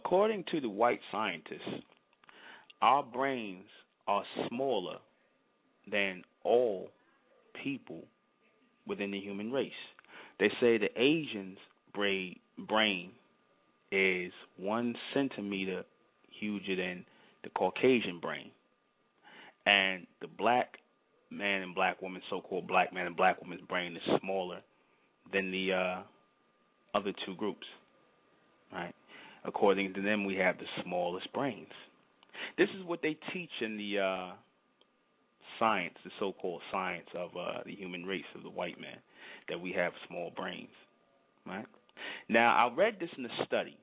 according to the white scientists, our brains are smaller than all people within the human race. They say the Asian's brain is 1 centimeter huger than the Caucasian brain, and the black man and black woman, so-called black man and black woman's brain is smaller than the other two groups. Right? According to them, we have the smallest brains. This is what they teach in the science, the so-called science of the human race of the white man, that we have small brains. Right? Now, I read this in a study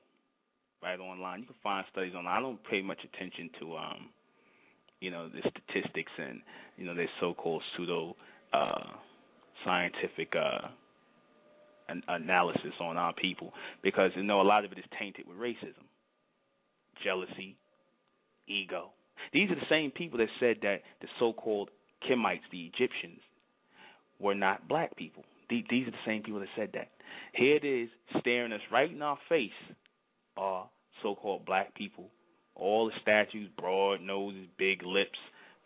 right online. You can find studies online. I don't pay much attention to the statistics and their so-called pseudo scientific analysis on our people, because a lot of it is tainted with racism, jealousy, ego. These are the same people that said that the so-called Kemites, the Egyptians, were not black people. These are the same people that said that. Here it is, staring us right in our face, are so-called black people. All the statues, broad noses, big lips,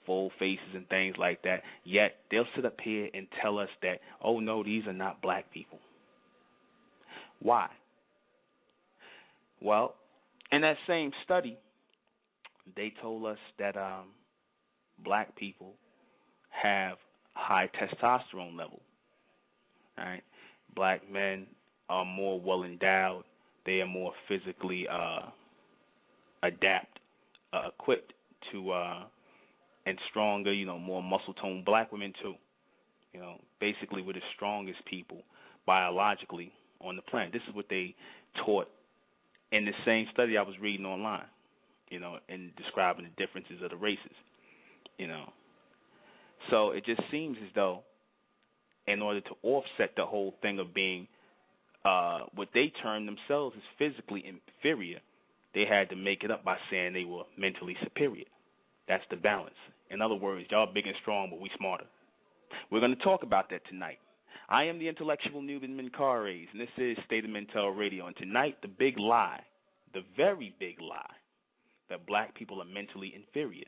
full faces, and things like that. Yet they'll sit up here and tell us that, oh no, these are not black people. Why? Well, in that same study, they told us that black people have high testosterone level. All right, black men are more well endowed. They are more physically equipped to and stronger. More muscle tone. Black women too. Basically we're the strongest people biologically on the planet. This is what they taught in the same study I was reading online. And describing the differences of the races. So it just seems as though, in order to offset the whole thing of being what they term themselves as physically inferior, they had to make it up by saying they were mentally superior. That's the balance. In other words, y'all big and strong, but we smarter. We're going to talk about that tonight. I am the intellectual Nuben Menkares, and this is State of Mental Radio. And tonight, the big lie, the very big lie, that black people are mentally inferior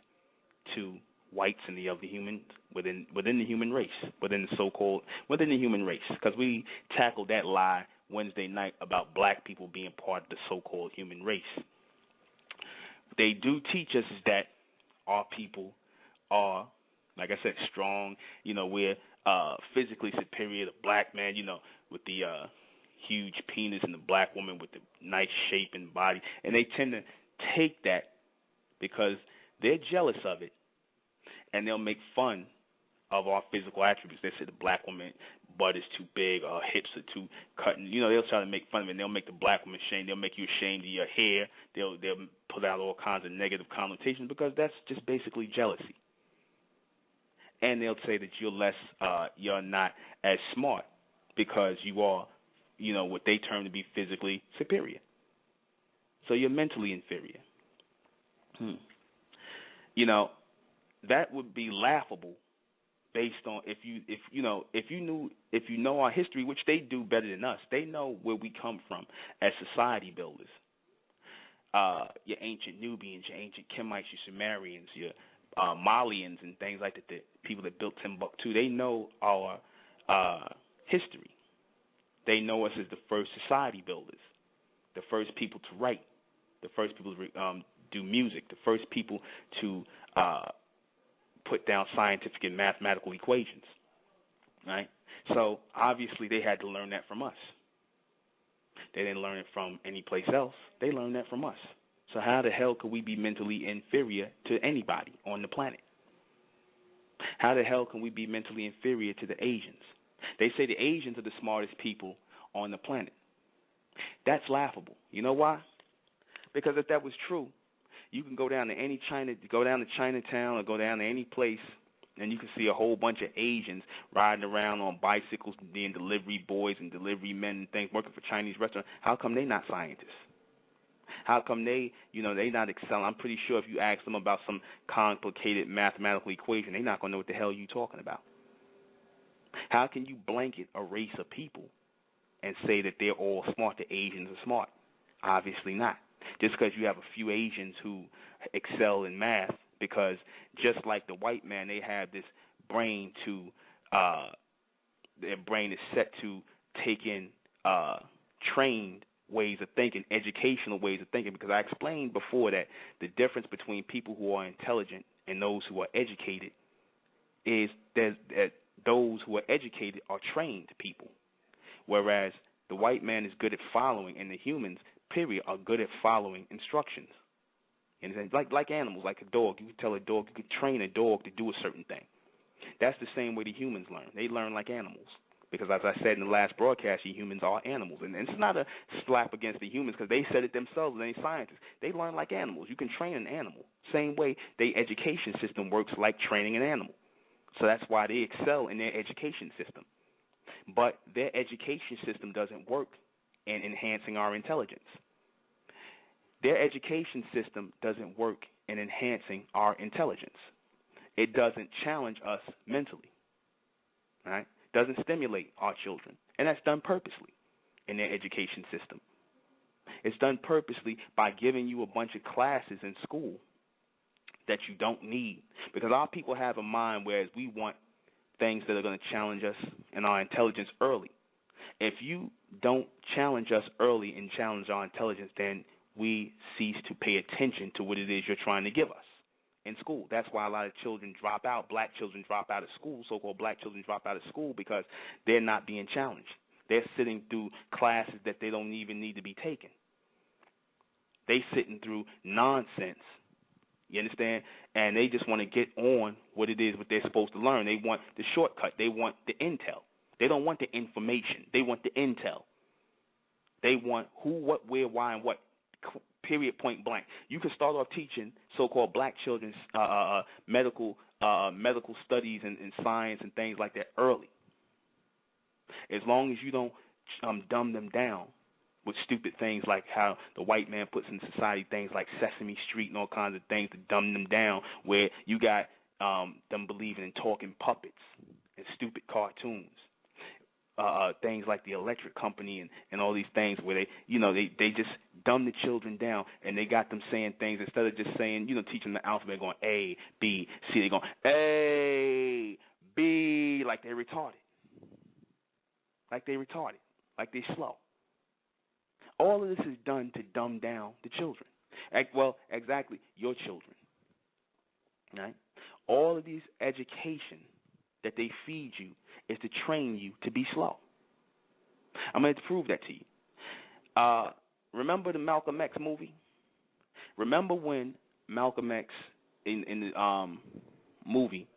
to whites and the other humans within the human race, within the human race, because we tackled that lie Wednesday night about black people being part of the so-called human race. They do teach us that our people are, like I said, strong. We're physically superior to black man, with the huge penis, and the black woman with the nice shape and body. And they tend to take that because they're jealous of it, and they'll make fun of our physical attributes. They say the black woman butt is too big, or her hips are too cutting. They'll try to make fun of it, and they'll make the black woman ashamed. They'll make you ashamed of your hair. They'll put out all kinds of negative connotations, because that's just basically jealousy. And they'll say that you're not as smart because you are, what they term to be physically superior. So you're mentally inferior. That would be laughable based on if you know our history, which they do better than us. They know where we come from as society builders. Your ancient Nubians, your ancient Kemites, your Sumerians, your Malians, and things like that. The people that built Timbuktu, they know our history. They know us as the first society builders, the first people to write, the first people to do music, the first people to put down scientific and mathematical equations, right? So obviously they had to learn that from us. They didn't learn it from any place else. They learned that from us. So how the hell could we be mentally inferior to anybody on the planet? How the hell can we be mentally inferior to the Asians? They say the Asians are the smartest people on the planet. That's laughable. You know why? Because if that was true, you can go down to Chinatown, or go down to any place, and you can see a whole bunch of Asians riding around on bicycles, being delivery boys and delivery men and things, working for Chinese restaurants. How come they not scientists? How come they not excelling? I'm pretty sure if you ask them about some complicated mathematical equation, they're not going to know what the hell you're talking about. How can you blanket a race of people and say that they're all smart, the Asians are smart? Obviously not. just because you have a few Asians who excel in math, because just like the white man, they have this brain to their brain is set to take in trained ways of thinking, educational ways of thinking, because I explained before that the difference between people who are intelligent and those who are educated is that those who are educated are trained people, whereas the white man is good at following, and the humans, period, are good at following instructions. And like animals, like a dog, you could tell a dog, you could train a dog to do a certain thing. That's the same way the humans learn. They learn like animals. Because as I said in the last broadcast, you humans are animals. And it's not a slap against the humans, because they said it themselves, they scientists. They learn like animals. You can train an animal. Same way their education system works like training an animal. So that's why they excel in their education system. But their education system doesn't work in enhancing our intelligence. Their education system doesn't work in enhancing our intelligence. It doesn't challenge us mentally, right? Doesn't stimulate our children, and that's done purposely in their education system. It's done purposely by giving you a bunch of classes in school that you don't need, because our people have a mind whereas we want things that are going to challenge us in our intelligence early. If you don't challenge us early and challenge our intelligence, then we cease to pay attention to what it is you're trying to give us in school. That's why a lot of children drop out. Black children drop out of school, so-called black children drop out of school, because they're not being challenged. They're sitting through classes that they don't even need to be taken. They sitting through nonsense. You understand? And they just want to get on what it is what they're supposed to learn. They want the shortcut. They want the intel. They don't want the information. They want the intel. They want who, what, where, why, and what. Period, point blank. You can start off teaching so-called black children's medical studies and science and things like that early, as long as you don't dumb them down with stupid things like how the white man puts in society things like Sesame Street and all kinds of things to dumb them down, where you got them believing in talking puppets and stupid cartoons. Things like the electric company and all these things where they just dumb the children down, and they got them saying things instead of just saying, teaching the alphabet going A, B, C, they going A, B, like they're retarded. Like they're slow. All of this is done to dumb down the children. Well, exactly, your children. Right? All of these education that they feed you is to train you to be slow. I'm going to prove that to you. Remember the Malcolm X movie? Remember when Malcolm X, in the movie,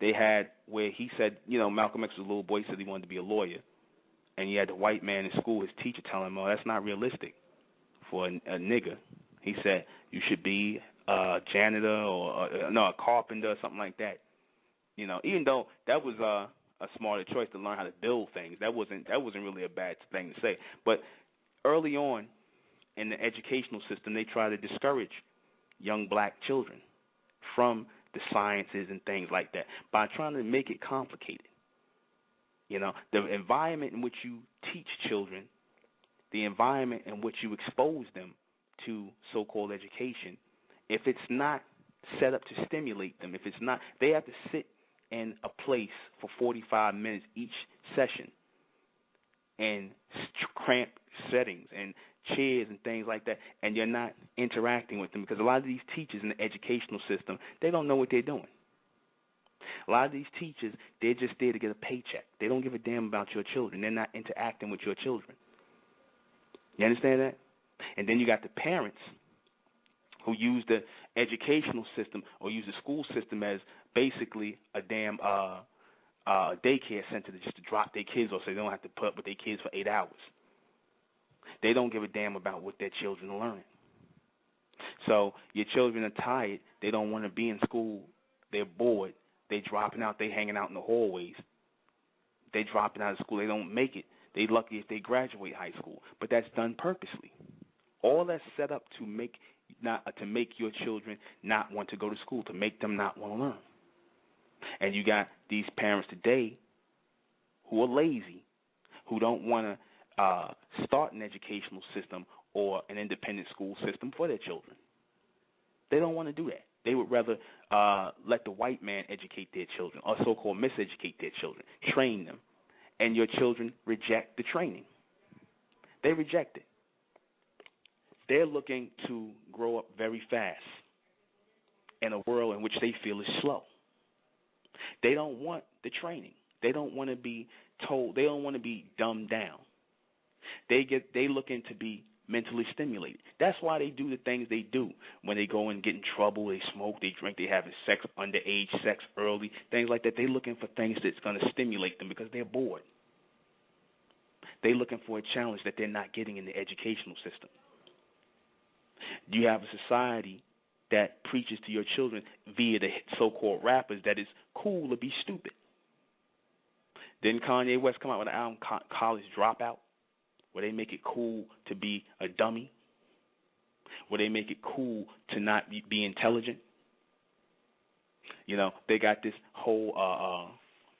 they had where he said, Malcolm X was a little boy, he said he wanted to be a lawyer. And you had the white man in school, his teacher, telling him, that's not realistic for a nigger. He said, you should be a janitor or a carpenter or something like that. Even though that was a smarter choice to learn how to build things, that wasn't really a bad thing to say. But early on in the educational system, they try to discourage young black children from the sciences and things like that by trying to make it complicated. The environment in which you teach children, the environment in which you expose them to so-called education, if it's not set up to stimulate them, if it's not, they have to sit in a place for 45 minutes each session in cramped settings and chairs and things like that, and you're not interacting with them, because a lot of these teachers in the educational system, they don't know what they're doing. A lot of these teachers, they're just there to get a paycheck. They don't give a damn about your children. They're not interacting with your children. You understand that? And then you got the parents who use the educational system or use the school system as basically a damn daycare center just to drop their kids off so they don't have to put up with their kids for 8 hours. They don't give a damn about what their children are learning. So your children are tired. They don't want to be in school. They're bored. They dropping out. They hanging out in the hallways. They dropping out of school. They don't make it. They lucky if they graduate high school. But that's done purposely. All that's set up to make your children not want to go to school, to make them not want to learn. And you got these parents today who are lazy, who don't want to start an educational system or an independent school system for their children. They don't want to do that. They would rather let the white man educate their children, or so-called miseducate their children, train them, and your children reject the training. They reject it. They're looking to grow up very fast in a world in which they feel is slow. They don't want the training. They don't want to be told. They don't want to be dumbed down. They looking to be mentally stimulated. That's why they do the things they do. When they go and get in trouble, they smoke, they drink, they having sex, underage sex early, things like that. They're looking for things that's going to stimulate them because they're bored. They're looking for a challenge that they're not getting in the educational system. You have a society that preaches to your children via the so-called rappers that it's cool to be stupid. Didn't Kanye West come out with an album, College Dropout, where they make it cool to be a dummy, where they make it cool to not be intelligent? You know, they got this whole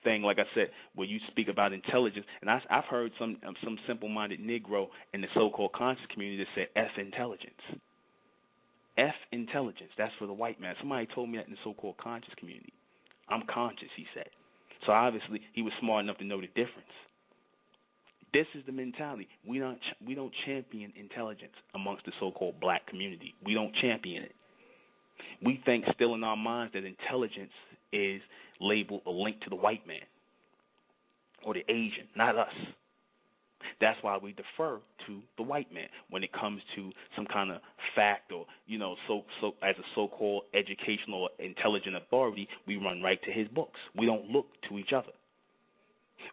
thing, like I said, where you speak about intelligence, and I've heard some simple-minded Negro in the so-called conscious community that said F intelligence. F intelligence, that's for the white man. Somebody told me that in the so-called conscious community. I'm conscious, he said. So obviously he was smart enough to know the difference. This is the mentality. We don't champion intelligence amongst the so-called black community. We don't champion it. We think still in our minds that intelligence is labeled or linked to the white man or the Asian, not us. That's why we defer to the white man when it comes to some kind of fact or, you know, so as a so-called educational or intelligent authority, we run right to his books. We don't look to each other.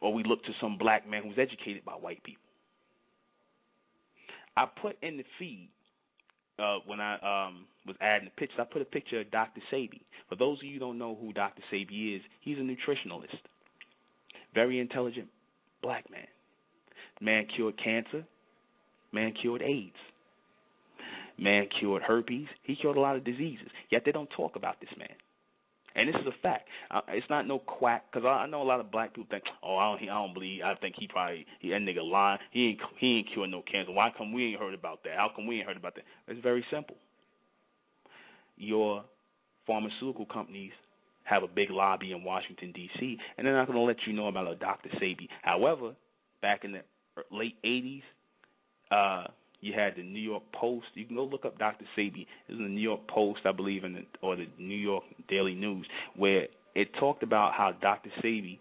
Or we look to some black man who's educated by white people. I put in the feed, when I was adding the pictures, I put a picture of Dr. Sebi. For those of you who don't know who Dr. Sebi is, he's a nutritionalist. Very intelligent black man. Man cured cancer. Man cured AIDS. Man cured herpes. He cured a lot of diseases. Yet they don't talk about this man. And this is a fact. It's not no quack, because I know a lot of black people think, oh, I don't believe. I think that nigga lying. He ain't cured no cancer. Why come we ain't heard about that? How come we ain't heard about that? It's very simple. Your pharmaceutical companies have a big lobby in Washington, D.C., and they're not going to let you know about a Dr. Sebi. However, back in the late 80s, you had the New York Post. You can go look up Dr. Sebi. It was in the New York Post, I believe, or the New York Daily News, where it talked about how Dr. Sebi,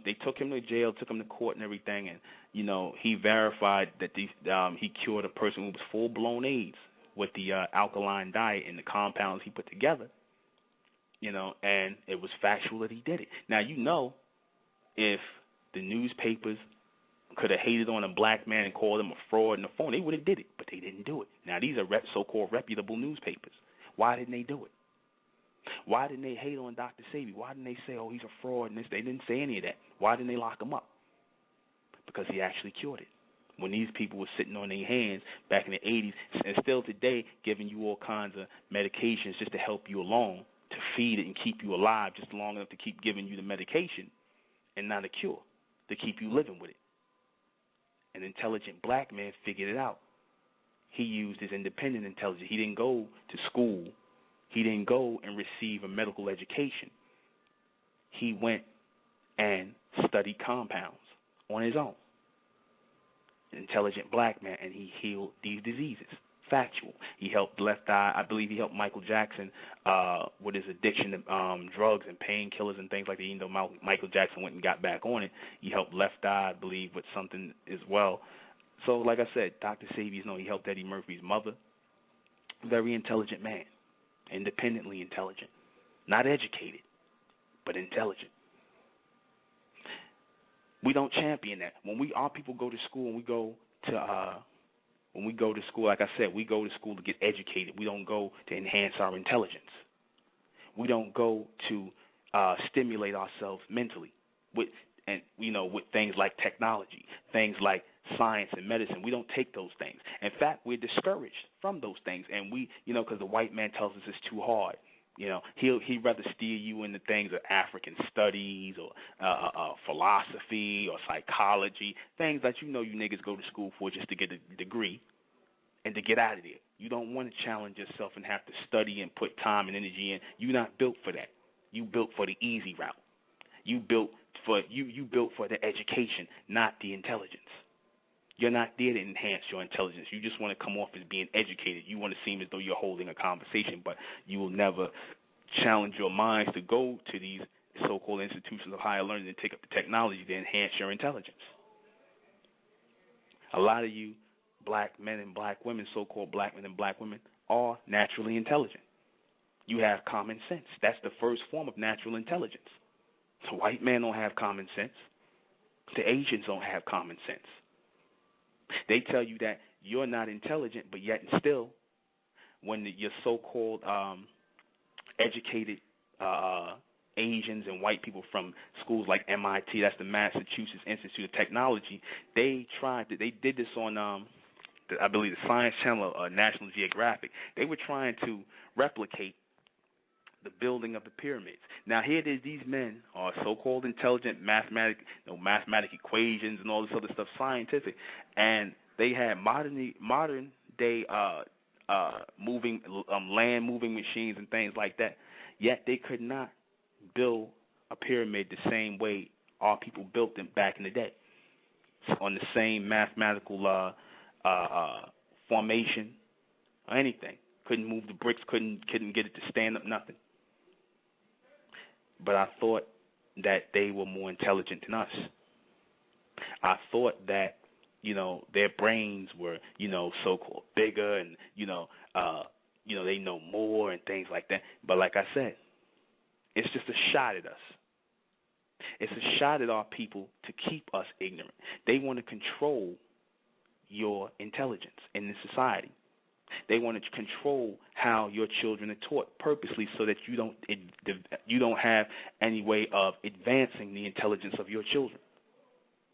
they took him to jail, took him to court and everything, and, you know, he verified that he cured a person who was full-blown AIDS with the alkaline diet and the compounds he put together, you know, and it was factual that he did it. Now, you know, if the newspapers could have hated on a black man and called him a fraud and a phone, they would have did it, but they didn't do it. Now, these are so-called reputable newspapers. Why didn't they do it? Why didn't they hate on Dr. Sebi? Why didn't they say, oh, he's a fraud and this? They didn't say any of that. Why didn't they lock him up? Because he actually cured it. When these people were sitting on their hands back in the 80s, and still today giving you all kinds of medications just to help you along, to feed it and keep you alive just long enough to keep giving you the medication and not a cure, to keep you living with it. An intelligent black man figured it out. He used his independent intelligence. He didn't go to school. He didn't go and receive a medical education. He went and studied compounds on his own. An intelligent black man, and he healed these diseases. Factual. He helped Left Eye. I believe he helped Michael Jackson with his addiction to drugs and painkillers and things like that. Even though Michael Jackson went and got back on it, he helped Left Eye, I believe, with something as well. So, like I said, Dr. Sebi's he helped Eddie Murphy's mother. Very intelligent man, independently intelligent, not educated, but intelligent. We don't champion that. When our people go to school and we go to school, like I said, we go to school to get educated. We don't go to enhance our intelligence. We don't go to stimulate ourselves mentally with things like technology, things like science and medicine. We don't take those things. In fact, we're discouraged from those things, and because the white man tells us it's too hard. He'd rather steer you into things of African studies or philosophy or psychology, things that you niggas go to school for just to get a degree. and to get out of there. You don't want to challenge yourself and have to study and put time and energy in. You're not built for that. You built for the easy route. You built you built for the education, not the intelligence. You're not there to enhance your intelligence. You just want to come off as being educated. You want to seem as though you're holding a conversation, but you will never challenge your minds to go to these so-called institutions of higher learning and take up the technology to enhance your intelligence. A lot of you black men and black women, so-called black men and black women, are naturally intelligent. You have common sense. That's the first form of natural intelligence. The white man don't have common sense. The Asians don't have common sense. They tell you that you're not intelligent, but yet and still, when your so-called educated Asians and white people from schools like MIT, that's the Massachusetts Institute of Technology, they did this on, I believe, the Science Channel or National Geographic. They were trying to replicate the building of the pyramids. Now, here it is, these men are so-called intelligent, mathematic equations and all this other stuff, scientific, and they had modern day moving land moving machines and things like that. Yet they could not build a pyramid the same way our people built them back in the day, on the same mathematical formation or anything. Couldn't move the bricks, couldn't get it to stand up, nothing. But I thought that they were more intelligent than us. I thought that, their brains were, so-called bigger and, they know more and things like that. But like I said, it's just a shot at us. It's a shot at our people to keep us ignorant. They want to control your intelligence in this society. They want to control how your children are taught purposely so that you don't have any way of advancing the intelligence of your children.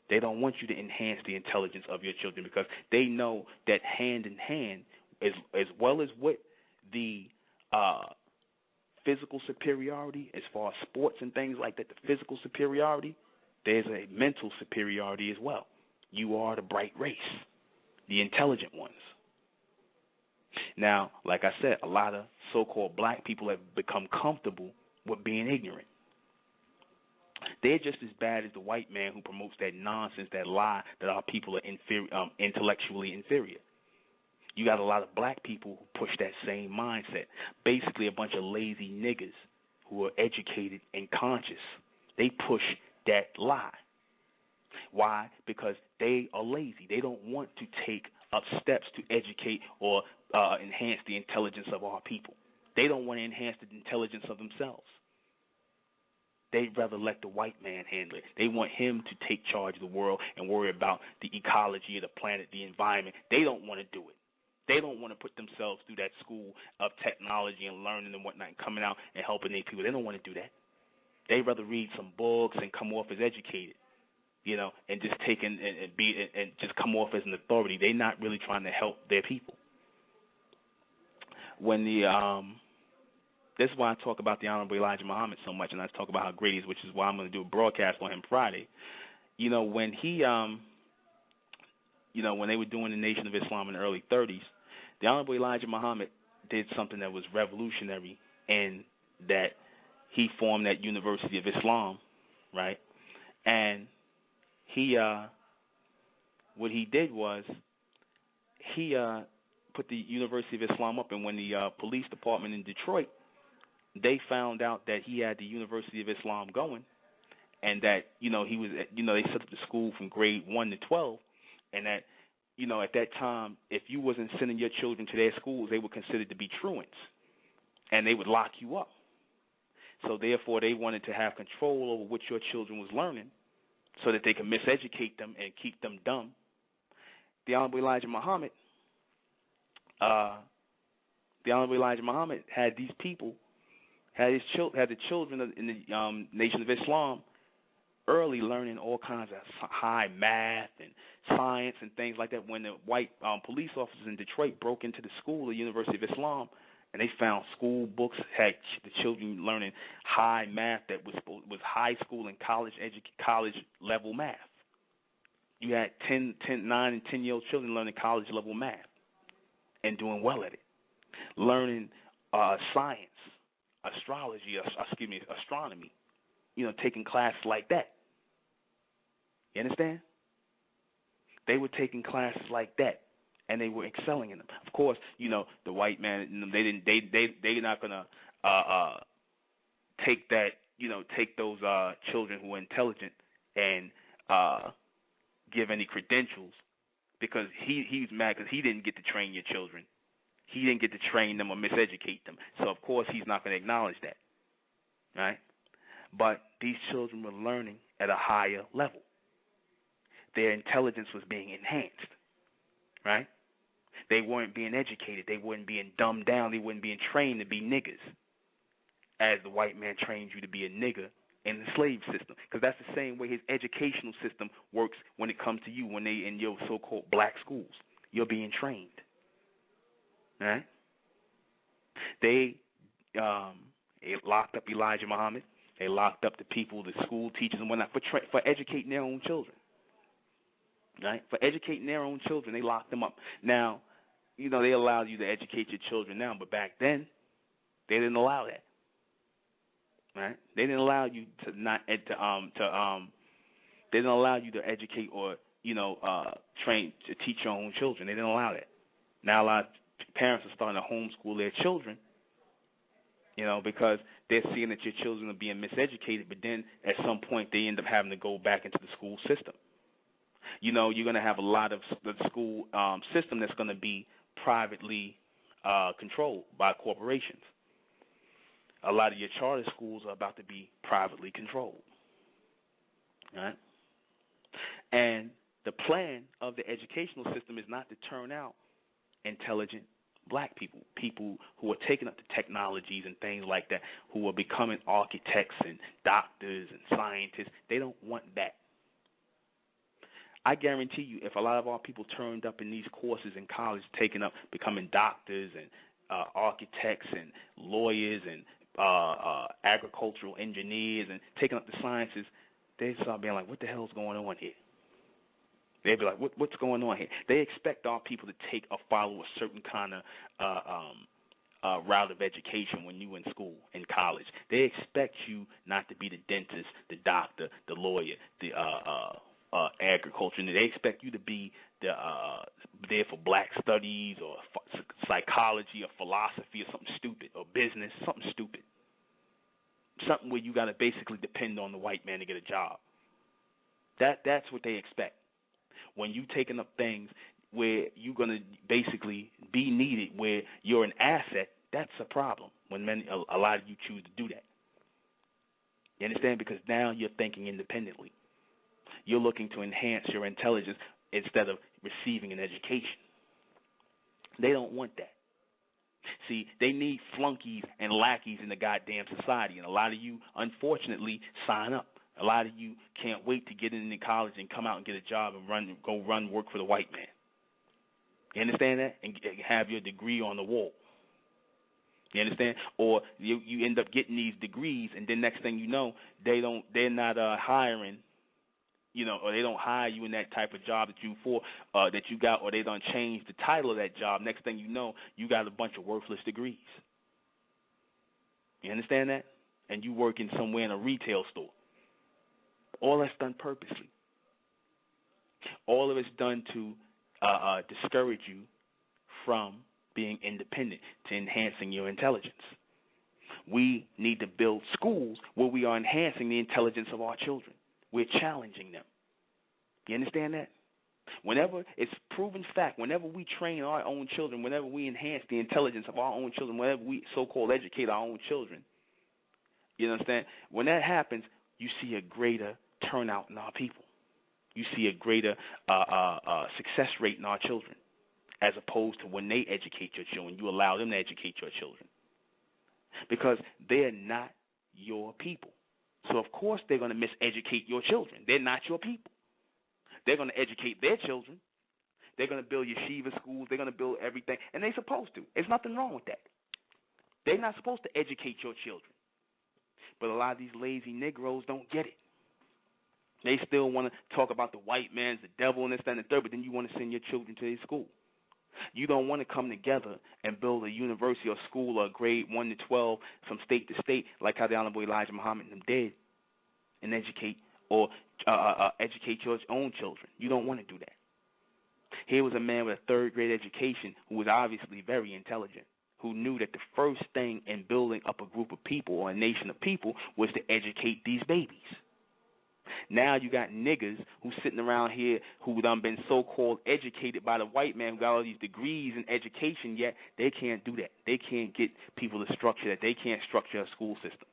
They don't want you to enhance the intelligence of your children because they know that hand in hand, as well as with the physical superiority, as far as sports and things like that, the physical superiority, there's a mental superiority as well. You are the bright race, the intelligent ones. Now, like I said, a lot of so-called black people have become comfortable with being ignorant. They're just as bad as the white man who promotes that nonsense, that lie that our people are intellectually inferior. You got a lot of black people who push that same mindset. Basically, a bunch of lazy niggas who are educated and conscious. They push that lie. Why? Because they are lazy. They don't want to take up steps to educate or enhance the intelligence of our people. They don't want to enhance the intelligence of themselves. They'd rather let the white man handle it. They want him to take charge of the world and worry about the ecology of the planet, the environment. They don't want to do it. They don't want to put themselves through that school of technology and learning and whatnot and coming out and helping their people. They don't want to do that. They'd rather read some books and come off as educated, and just take and just come off as an authority. They're not really trying to help their people. When this is why I talk about the Honorable Elijah Muhammad so much, and I talk about how great he is, which is why I'm going to do a broadcast on him Friday. When he, when they were doing the Nation of Islam in the early 30s, the Honorable Elijah Muhammad did something that was revolutionary in that he formed that University of Islam, right? And he, what he did was he put the University of Islam up, and when the police department in Detroit, they found out that he had the University of Islam going, and that he was, they set up the school from grade 1 to 12, and that at that time, if you wasn't sending your children to their schools, they were considered to be truants, and they would lock you up. So therefore, they wanted to have control over what your children was learning, so that they could miseducate them and keep them dumb. The Honorable Elijah Muhammad, had these people, had the children in the Nation of Islam early learning all kinds of high math and science and things like that. When the white police officers in Detroit broke into the school, the University of Islam, and they found school books, had the children learning high math that was high school and college level math. You had 9 and 10-year-old children learning college level math. and doing well at it. Learning science, astrology, astronomy, taking classes like that. You understand? They were taking classes like that, and they were excelling in them. Of course, the white man, they're not gonna take that, take those children who are intelligent and give any credentials, because he's mad because he didn't get to train your children. He didn't get to train them or miseducate them. So of course he's not going to acknowledge that, right? But these children were learning at a higher level. Their intelligence was being enhanced, right? They weren't being educated. They weren't being dumbed down. They weren't being trained to be niggas, as the white man trains you to be a nigger in the slave system. Because that's the same way his educational system works when it comes to you, when they in your so-called black schools. You're being trained, right? They locked up Elijah Muhammad. They locked up the people, the school teachers and whatnot, for educating their own children. Right? For educating their own children, they locked them up. Now, they allowed you to educate your children now, but back then, they didn't allow that. Right? They didn't allow you to they didn't allow you to educate or train to teach your own children. They didn't allow that. Now a lot of parents are starting to homeschool their children, because they're seeing that your children are being miseducated, but then at some point they end up having to go back into the school system. You're going to have a lot of the school system that's going to be privately controlled by corporations. A lot of your charter schools are about to be privately controlled. Right? And the plan of the educational system is not to turn out intelligent black people, people who are taking up the technologies and things like that, who are becoming architects and doctors and scientists. They don't want that. I guarantee you, if a lot of our people turned up in these courses in college, taking up, becoming doctors and architects and lawyers and agricultural engineers and taking up the sciences, they'd start being like, what the hell's going on here? They'd be like, what's going on here? They expect our people to take or follow a certain kind of route of education when you in school, in college. They expect you not to be the dentist, the doctor, the lawyer, the agriculture. And they expect you to be there for black studies or psychology or philosophy or something stupid, or business, something stupid. Something where you got to basically depend on the white man to get a job. That's what they expect. When you taking up things where you're going to basically be needed, where you're an asset, that's a problem when a lot of you choose to do that. You understand? Because now you're thinking independently. You're looking to enhance your intelligence instead of receiving an education. They don't want that. See, they need flunkies and lackeys in the goddamn society, and a lot of you, unfortunately, sign up. A lot of you can't wait to get into college and come out and get a job and go run work for the white man. You understand that? And have your degree on the wall. You understand? Or you end up getting these degrees, and then next thing you know, they're not hiring, or they don't hire you in that type of job that you got, or they don't change the title of that job. Next thing you know, you got a bunch of worthless degrees. You understand that? And you working somewhere in a retail store. All that's done purposely. All of it's done to discourage you from being independent, to enhancing your intelligence. We need to build schools where we are enhancing the intelligence of our children. We're challenging them. You understand that? Whenever it's proven fact, whenever we train our own children, whenever we enhance the intelligence of our own children, whenever we so-called educate our own children, you understand? When that happens, you see a greater turnout in our people. You see a greater success rate in our children, as opposed to when they educate your children, you allow them to educate your children. Because they're not your people. So, of course, they're going to miseducate your children. They're not your people. They're going to educate their children. They're going to build yeshiva schools. They're going to build everything. And they're supposed to. There's nothing wrong with that. They're not supposed to educate your children. But a lot of these lazy Negroes don't get it. They still want to talk about the white man's the devil and this, that, and the third, but then you want to send your children to their school. You don't want to come together and build a university or school or grade 1 to 12 from state to state like how the Honorable Elijah Muhammad and them did, and educate or educate your own children. You don't want to do that. Here was a man with a third-grade education who was obviously very intelligent, who knew that the first thing in building up a group of people or a nation of people was to educate these babies. Now you got niggas who sitting around here who done been so-called educated by the white man who got all these degrees in education, yet they can't do that. They can't get people to structure that. They can't structure a school system.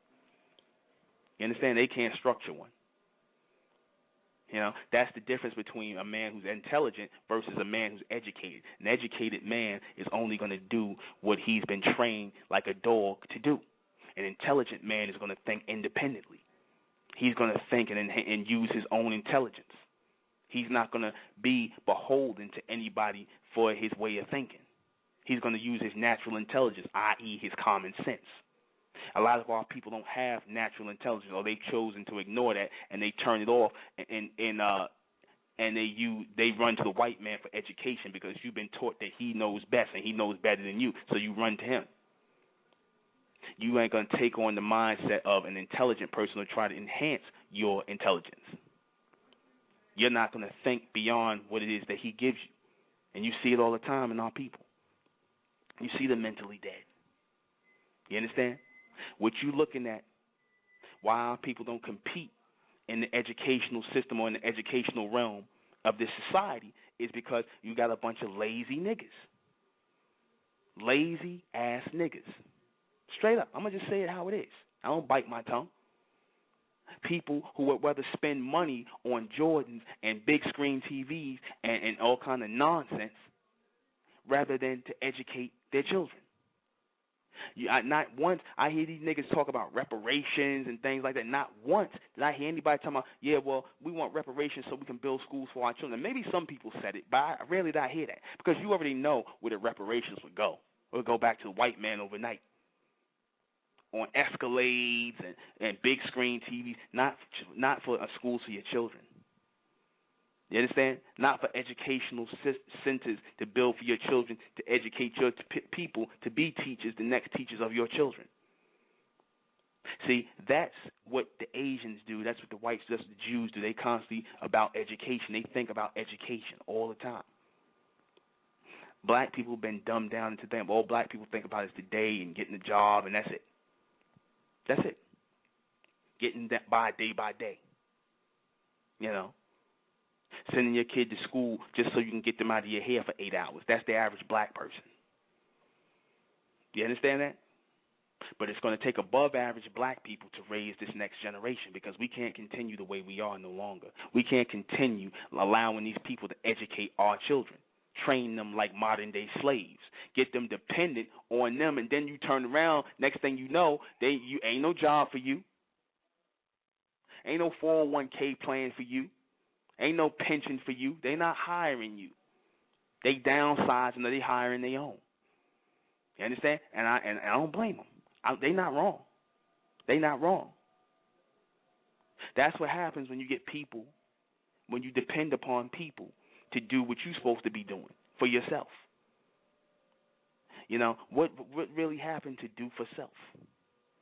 You understand? They can't structure one. You know, that's the difference between a man who's intelligent versus a man who's educated. An educated man is only going to do what he's been trained like a dog to do. An intelligent man is going to think independently. He's going to think and use his own intelligence. He's not going to be beholden to anybody for his way of thinking. He's going to use his natural intelligence, i.e. his common sense. A lot of our people don't have natural intelligence, or they've chosen to ignore that, and they turn it off, and they run to the white man for education because you've been taught that he knows best and he knows better than you, so you run to him. You ain't going to take on the mindset of an intelligent person or try to enhance your intelligence. You're not going to think beyond what it is that he gives you, and you see it all the time in our people. You see them mentally dead. You understand? What you looking at, why our people don't compete in the educational system or in the educational realm of this society is because you got a bunch of lazy niggas. Lazy ass niggas. Straight up. I'm going to just say it how it is. I don't bite my tongue. People who would rather spend money on Jordans and big screen TVs and all kind of nonsense rather than to educate their children. Not once I hear these niggas talk about reparations and things like that. Not once did I hear anybody talking about, yeah, well, we want reparations so we can build schools for our children. Maybe some people said it, but I rarely did I hear that because you already know where the reparations would go. It would go back to the white man overnight on Escalades and big screen TVs, not for a school for your children. You understand? Not for educational centers to build for your children, to educate your people to be teachers, the next teachers of your children. See, that's what the Asians do. That's what the whites do. That's what the Jews do. They constantly about education. They think about education all the time. Black people have been dumbed down into thinking all black people think about is the day and getting a job, and that's it. That's it. Getting that by day. You know. Sending your kid to school just so you can get them out of your hair for 8 hours. That's the average black person. You understand that? But it's going to take above average black people to raise this next generation because we can't continue the way we are no longer. We can't continue allowing these people to educate our children, train them like modern day slaves, get them dependent on them, and then you turn around, next thing you know, you ain't no job for you. Ain't no 401k plan for you. Ain't no pension for you. They not hiring you. They downsizing or they hiring their own. You understand? And I don't blame them. They not wrong. They not wrong. That's what happens when you get people, when you depend upon people to do what you're supposed to be doing for yourself. You know, what really happened to do for self?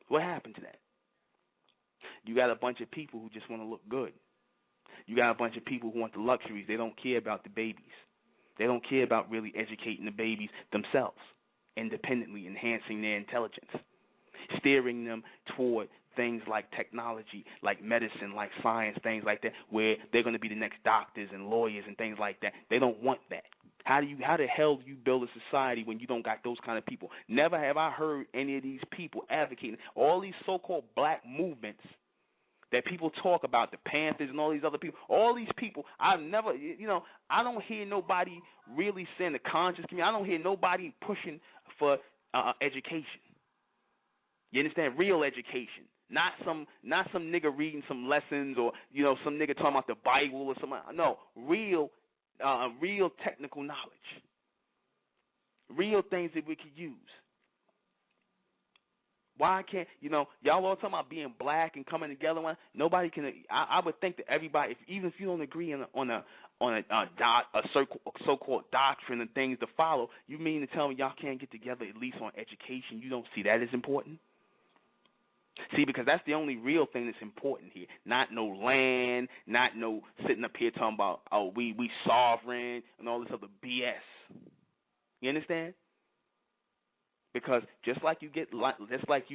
What happened to that? You got a bunch of people who just want to look good. You got a bunch of people who want the luxuries. They don't care about the babies. They don't care about really educating the babies themselves, independently, enhancing their intelligence, steering them toward things like technology, like medicine, like science, things like that, where they're going to be the next doctors and lawyers and things like that. They don't want that. How the hell do you build a society when you don't got those kind of people? Never have I heard any of these people advocating all these so-called black movements that people talk about, the Panthers and all these other people, all these people, I don't hear nobody really saying the conscious community. I don't hear nobody pushing for education. You understand? Real education. Not some nigga reading some lessons or, some nigga talking about the Bible or something. No, real technical knowledge. Real things that we could use. Why can't y'all all talking about being black and coming together? Nobody can. I would think that everybody, even if you don't agree on a so-called doctrine and things to follow, you mean to tell me y'all can't get together at least on education? You don't see that as important? See, because that's the only real thing that's important here. Not no land, not no sitting up here talking about we sovereign and all this other BS. You understand? Because just like you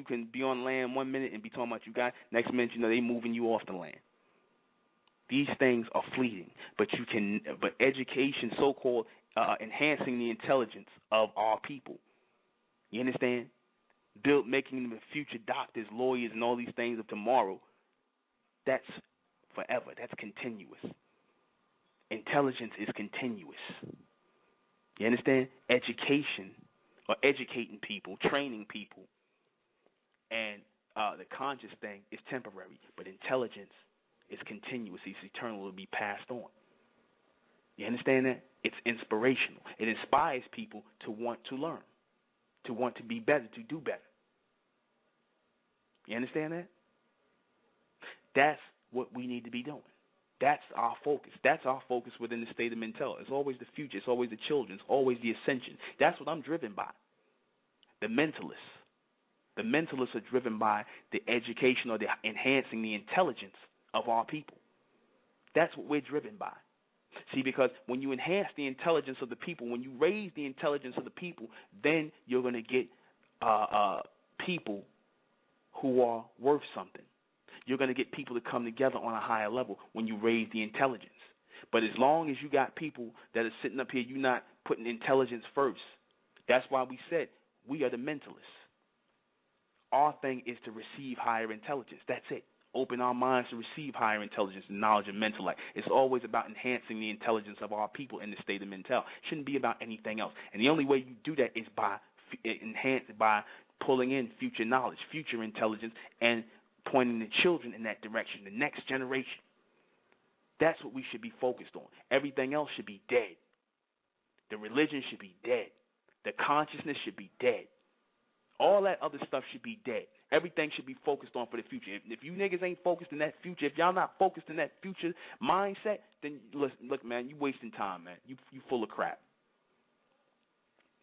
can be on land 1 minute and be talking about you got, next minute they moving you off the land. These things are fleeting, but education, so-called enhancing the intelligence of our people. You understand? Making them future doctors, lawyers, and all these things of tomorrow. That's forever. That's continuous. Intelligence is continuous. You understand? Education, or educating people, training people, and the conscious thing is temporary, but intelligence is continuous. It's eternal. It will be passed on. You understand that? It's inspirational. It inspires people to want to learn, to want to be better, to do better. You understand that? That's what we need to be doing. That's our focus. That's our focus within the state of mental. It's always the future. It's always the children. It's always the ascension. That's what I'm driven by. The mentalists. The mentalists are driven by the education or the enhancing the intelligence of our people. That's what we're driven by. See, because when you enhance the intelligence of the people, when you raise the intelligence of the people, then you're going to get people who are worth something. You're going to get people to come together on a higher level when you raise the intelligence. But as long as you got people that are sitting up here, you're not putting intelligence first. That's why we said we are the mentalists. Our thing is to receive higher intelligence. That's it. Open our minds to receive higher intelligence and knowledge and mental life. It's always about enhancing the intelligence of our people in the state of mental. It shouldn't be about anything else. And the only way you do that is by pulling in future knowledge, future intelligence, and pointing the children in that direction, the next generation. That's what we should be focused on. Everything else should be dead. The religion should be dead. The consciousness should be dead. All that other stuff should be dead. Everything should be focused on for the future. If you niggas ain't focused in that future, if y'all not focused in that future mindset, then look, man, you wasting time, man. You full of crap.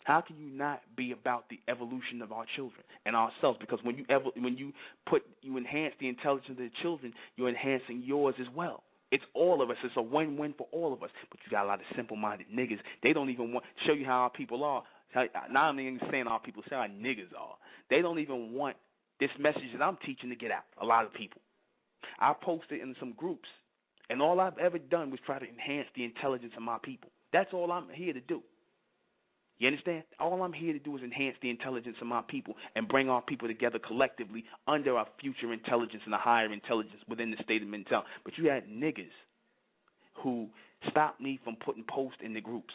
How can you not be about the evolution of our children and ourselves? Because when you enhance the intelligence of the children, you're enhancing yours as well. It's all of us. It's a win-win for all of us. But you got a lot of simple-minded niggas. They don't even want to show you how our people are. Now I'm even saying our people, say how niggas are. They don't even want this message that I'm teaching to get out. A lot of people. I posted in some groups, and all I've ever done was try to enhance the intelligence of my people. That's all I'm here to do. You understand? All I'm here to do is enhance the intelligence of my people and bring our people together collectively under our future intelligence and a higher intelligence within the state of mental. But you had niggas who stopped me from putting posts in the groups.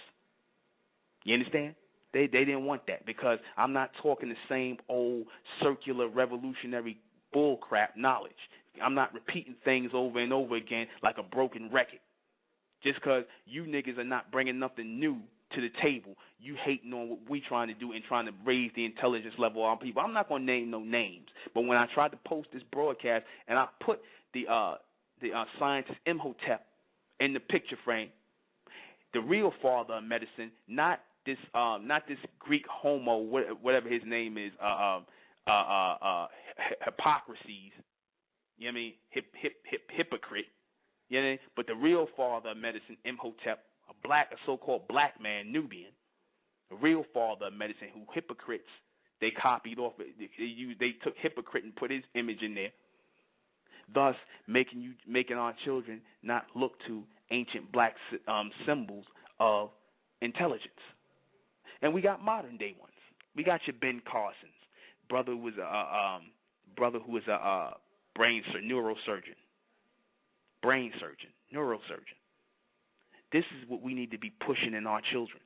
You understand? They didn't want that because I'm not talking the same old circular revolutionary bullcrap knowledge. I'm not repeating things over and over again like a broken record. Just because you niggas are not bringing nothing new to the table, you hating on what we trying to do and trying to raise the intelligence level of our people. I'm not going to name no names, but when I tried to post this broadcast and I put the scientist Imhotep in the picture frame, the real father of medicine, not this Greek homo, whatever his name is, Hippocrates, you know what I mean, hypocrite, you know what I mean? But the real father of medicine, Imhotep, a so-called black man, Nubian, the real father of medicine, who hypocrites, they copied off, they took hypocrite and put his image in there, thus making our children not look to ancient black symbols of intelligence. And we got modern day ones. We got your Ben Carson's brother, who was a neurosurgeon. This is what we need to be pushing in our children,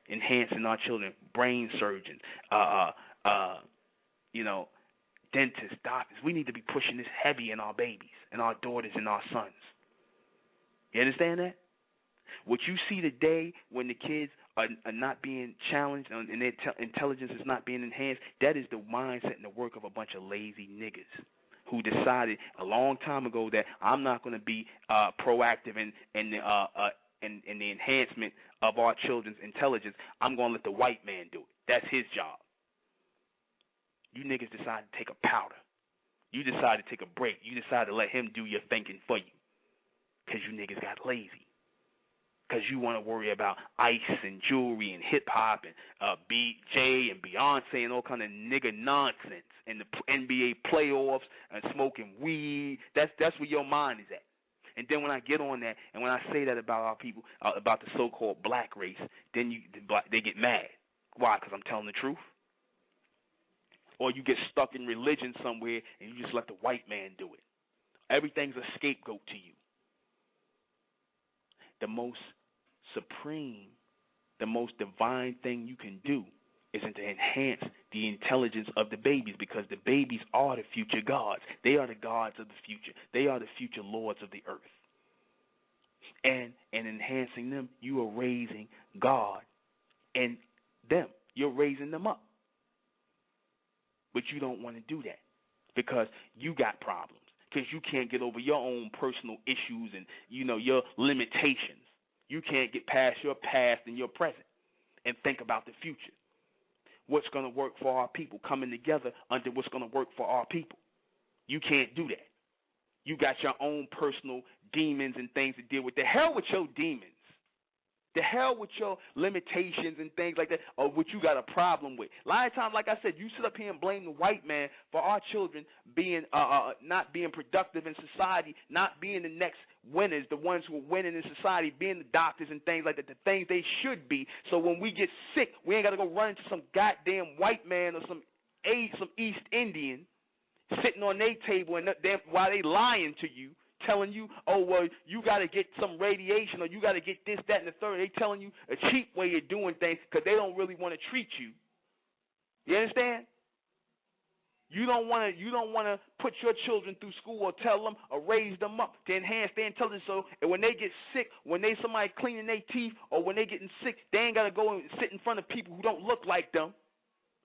enhancing our children, brain surgeons, dentists, doctors. We need to be pushing this heavy in our babies and our daughters and our sons. You understand that? What you see today when the kids are not being challenged and their intelligence is not being enhanced, that is the mindset and the work of a bunch of lazy niggas who decided a long time ago that I'm not going to be proactive in the enhancement of our children's intelligence. I'm going to let the white man do it. That's his job. You niggas decided to take a powder. You decided to take a break. You decided to let him do your thinking for you because you niggas got lazy. Because you want to worry about ice and jewelry and hip-hop and BJ and Beyonce and all kind of nigga nonsense and the NBA playoffs and smoking weed. That's where your mind is at. And then when I get on that and when I say that about our people, about the so-called black race, then they get mad. Why? Because I'm telling the truth? Or you get stuck in religion somewhere and you just let the white man do it. Everything's a scapegoat to you. The most supreme, the most divine thing you can do is to enhance the intelligence of the babies, because the babies are the future gods. They are the gods of the future. They are the future lords of the earth. And in enhancing them, you are raising God in them. You're raising them up. But you don't want to do that because you got problems, because you can't get over your own personal issues and, your limitations. You can't get past your past and your present and think about the future. What's going to work for our people, coming together under what's going to work for our people. You can't do that. You got your own personal demons and things to deal with. The hell with your demons. The hell with your limitations and things like that, or what you got a problem with. A lot of times, like I said, you sit up here and blame the white man for our children being not being productive in society, not being the next winners, the ones who are winning in society, being the doctors and things like that, the things they should be. So when we get sick, we ain't got to go run into some goddamn white man or some East Indian sitting on their table and while they lying to you, telling you, oh, well, you got to get some radiation or you got to get this, that, and the third. They telling you a cheap way of doing things because they don't really want to treat you. You understand? You don't want to put your children through school or tell them or raise them up to enhance their intelligence. So and when they get sick, when they somebody cleaning their teeth or when they getting sick, they ain't got to go and sit in front of people who don't look like them.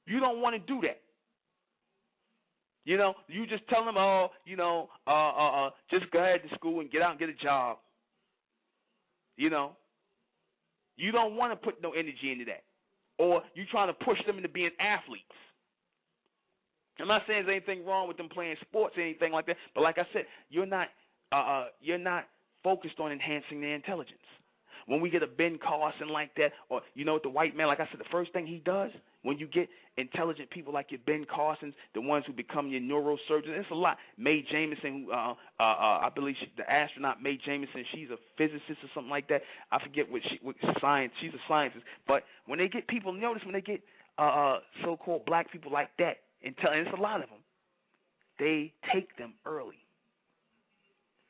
You don't want to do that. You just tell them, just go ahead to school and get out and get a job. You don't want to put no energy into that. Or you trying to push them into being athletes. I'm not saying there's anything wrong with them playing sports or anything like that, but like I said, you're not focused on enhancing their intelligence. When we get a Ben Carson like that, or the white man, like I said, the first thing he does when you get intelligent people like your Ben Carsons, the ones who become your neurosurgeons, it's a lot. Mae Jemison, I believe the astronaut Mae Jemison, she's a physicist or something like that. I forget what science. She's a scientist. But when they get people, notice when they get so-called black people like that, and it's a lot of them, they take them early.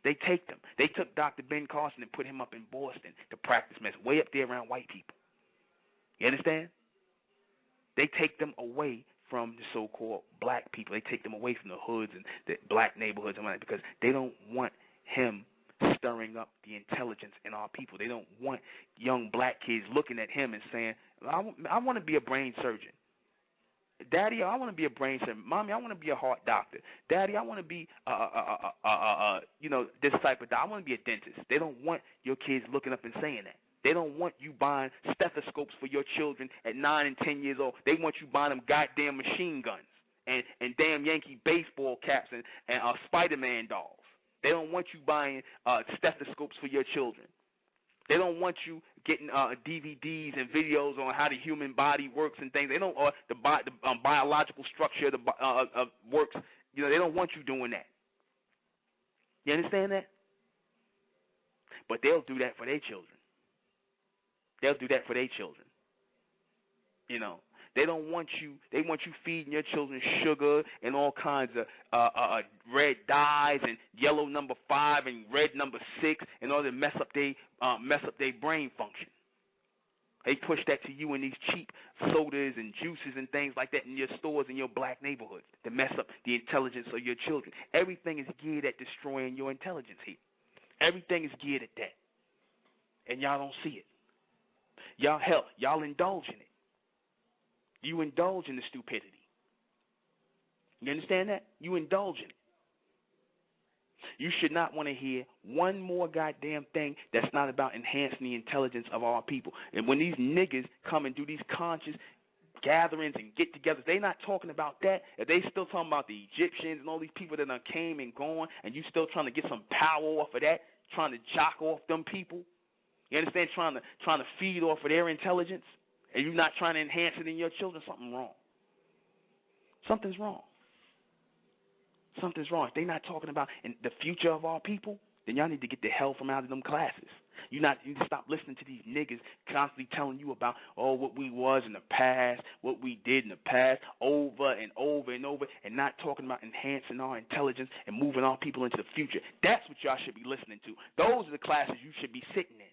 They take them. They took Dr. Ben Carson and put him up in Boston to practice medicine, way up there around white people. You understand? They take them away from the so-called black people. They take them away from the hoods and the black neighborhoods and all that because they don't want him stirring up the intelligence in our people. They don't want young black kids looking at him and saying, I want to be a brain surgeon. Daddy, I want to be a brain surgeon. Mommy, I want to be a heart doctor. Daddy, I want to be, this type of doctor. I want to be a dentist. They don't want your kids looking up and saying that. They don't want you buying stethoscopes for your children at 9 and 10 years old. They want you buying them goddamn machine guns and damn Yankee baseball caps and Spider-Man dolls. They don't want you buying stethoscopes for your children. They don't want you getting DVDs and videos on how the human body works and things. They don't, or the biological structure of the works. They don't want you doing that. You understand that? But they'll do that for their children. They'll do that for their children. They don't want you. They want you feeding your children sugar and all kinds of red dyes and yellow number 5 and red number 6 in order to mess up their brain function. They push that to you in these cheap sodas and juices and things like that in your stores in your black neighborhoods to mess up the intelligence of your children. Everything is geared at destroying your intelligence here. Everything is geared at that. and y'all don't see it. Y'all indulge in it. You indulge in the stupidity. You understand that? You indulge in it. You should not want to hear one more goddamn thing that's not about enhancing the intelligence of our people. And when these niggas come and do these conscious gatherings and get-togethers, they not talking about that. If they still talking about the Egyptians and all these people that done came and gone, and you still trying to get some power off of that, trying to jock off them people, you understand? Trying to feed off of their intelligence, and you not trying to enhance it in your children, something wrong. Something's wrong. Something's wrong. If they're not talking about in the future of our people, then y'all need to get the hell from out of them classes. You need to stop listening to these niggas constantly telling you about, what we was in the past, what we did in the past, over and over and over, and not talking about enhancing our intelligence and moving our people into the future. That's what y'all should be listening to. Those are the classes you should be sitting in.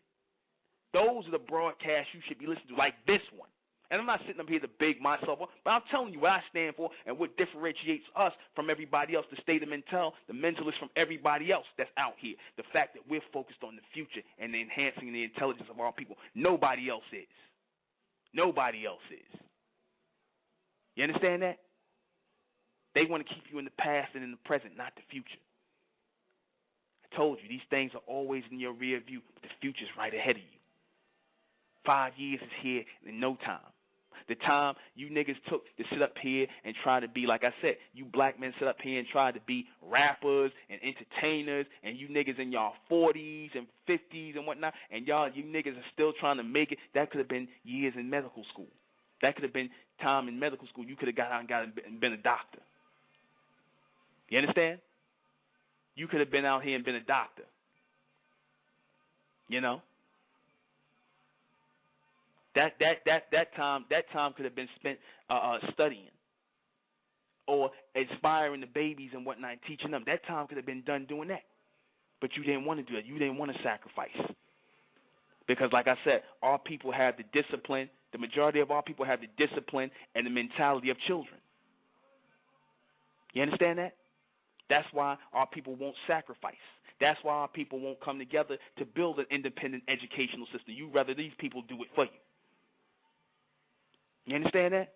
Those are the broadcasts you should be listening to, like this one. And I'm not sitting up here to big myself up, but I'm telling you what I stand for and what differentiates us from everybody else, the state of the mentalist from everybody else that's out here. The fact that we're focused on the future and enhancing the intelligence of our people. Nobody else is. Nobody else is. You understand that? They want to keep you in the past and in the present, not the future. I told you, these things are always in your rear view, but the future's right ahead of you. 5 years is here in no time. The time you niggas took to sit up here and try to be, like I said, you black men sit up here and try to be rappers and entertainers, and you niggas in y'all 40s and 50s and whatnot, and you niggas are still trying to make it. That could have been years in medical school. That could have been time in medical school. You could have got out and been a doctor. You understand? You could have been out here and been a doctor. You know? That time could have been spent studying or inspiring the babies and whatnot, and teaching them. That time could have been done doing that. But you didn't want to do that. You didn't want to sacrifice. Because, like I said, our people have the discipline. The majority of our people have the discipline and the mentality of children. You understand that? That's why our people won't sacrifice. That's why our people won't come together to build an independent educational system. You rather these people do it for you. You understand that?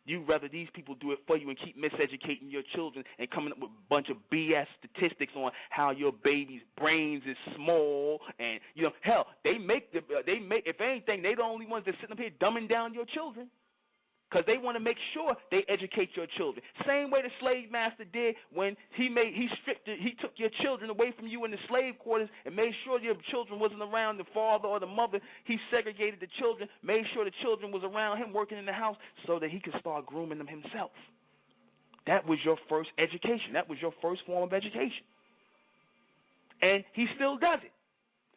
You'd rather these people do it for you and keep miseducating your children and coming up with a bunch of BS statistics on how your baby's brains is small and, hell, if anything, they the only ones that sitting up here dumbing down your children. Because they want to make sure they educate your children. Same way the slave master did when he took your children away from you in the slave quarters and made sure your children wasn't around the father or the mother. He segregated the children, made sure the children was around him working in the house so that he could start grooming them himself. That was your first education. That was your first form of education. And he still does it.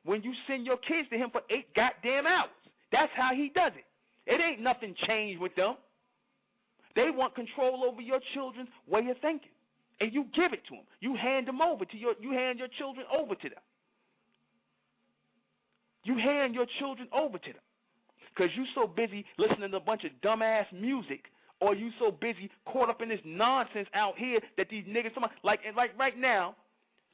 When you send your kids to him for 8 goddamn hours, that's how he does it. It ain't nothing changed with them. They want control over your children's way of thinking, and you give it to them. You hand your children over to them. You hand your children over to them because you so busy listening to a bunch of dumbass music, or you so busy caught up in this nonsense out here that these niggas, like right now,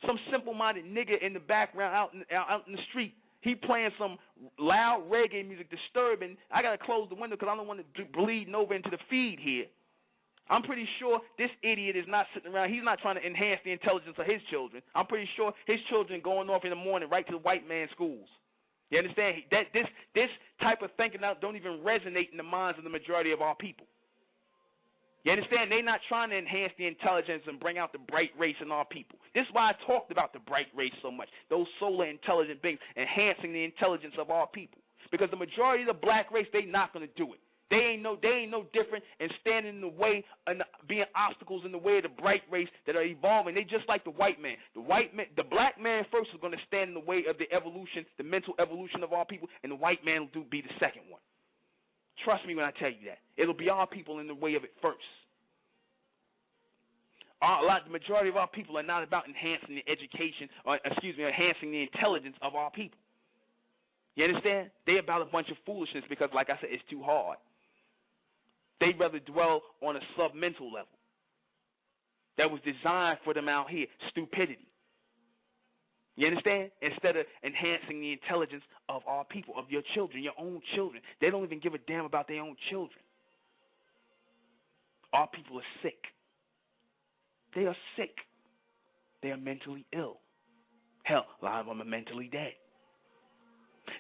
some simple-minded nigga in the background out in the street. He playing some loud reggae music, disturbing. I got to close the window because I don't want to bleeding over into the feed here. I'm pretty sure this idiot is not sitting around. He's not trying to enhance the intelligence of his children. I'm pretty sure his children going off in the morning right to the white man's schools. You understand? This type of thinking don't even resonate in the minds of the majority of our people. You understand? They're not trying to enhance the intelligence and bring out the bright race in our people. This is why I talked about the bright race so much. Those solar intelligent beings enhancing the intelligence of our people. Because the majority of the black race, they not going to do it. They ain't no different in standing in the way and being obstacles in the way of the bright race that are evolving. They just like the white man. The black man first is going to stand in the way of the evolution, the mental evolution of our people, and the white man will be the second one. Trust me when I tell you that. It'll be our people in the way of it first. The majority of our people are not about enhancing the education, enhancing the intelligence of our people. You understand? They're about a bunch of foolishness because, like I said, it's too hard. They'd rather dwell on a sub-mental level that was designed for them out here, stupidity. You understand? Instead of enhancing the intelligence of our people, of your children, your own children. They don't even give a damn about their own children. Our people are sick. They are sick. They are mentally ill. Hell, a lot of them are mentally dead.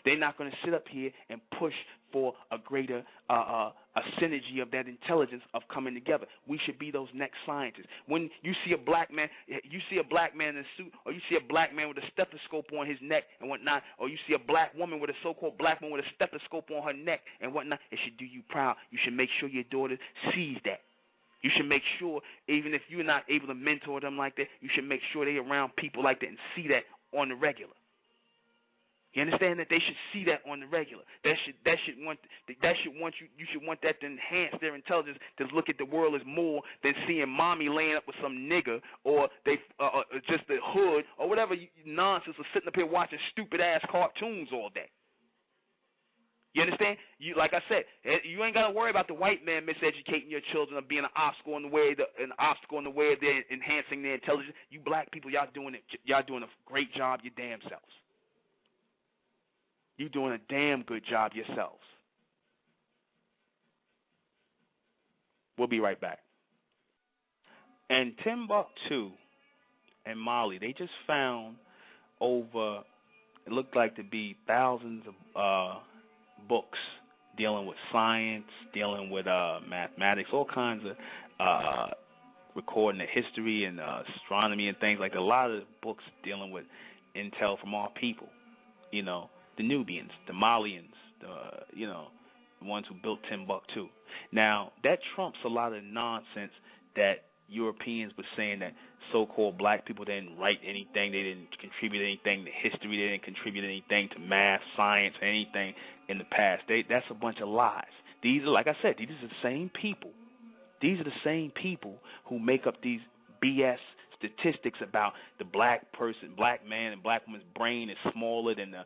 They're not going to sit up here and push for a greater a synergy of that intelligence of coming together. We should be those next scientists. When you see a black man, in a suit, or you see a black man with a stethoscope on his neck and whatnot, or you see a black woman with a so-called black woman with a stethoscope on her neck and whatnot, it should do you proud. You should make sure your daughter sees that. You should make sure, even if you're not able to mentor them like that, you should make sure they're around people like that and see that on the regular. You understand that they should see that on the regular. You should want that to enhance their intelligence, to look at the world as more than seeing mommy laying up with some nigga, or they just the hood or whatever nonsense, or sitting up here watching stupid ass cartoons all day. You understand? Like I said, you ain't got to worry about the white man miseducating your children or being an obstacle in the way of their enhancing their intelligence. You black people, y'all doing a great job your damn selves. You're doing a damn good job yourselves. We'll be right back. And Timbuktu and Mali, they just found over, it looked like to be thousands of books dealing with science, dealing with mathematics, all kinds of recording the history and astronomy and things like that. A lot of books dealing with intel from our people, the Nubians, the Malians, the ones who built Timbuktu. Now, that trumps a lot of nonsense that Europeans were saying, that so-called black people didn't write anything, they didn't contribute anything to history, they didn't contribute anything to math, science, anything in the past. That's a bunch of lies. These are, like I said, these are the same people. These are the same people who make up these BS statistics about the black man and black woman's brain is smaller than the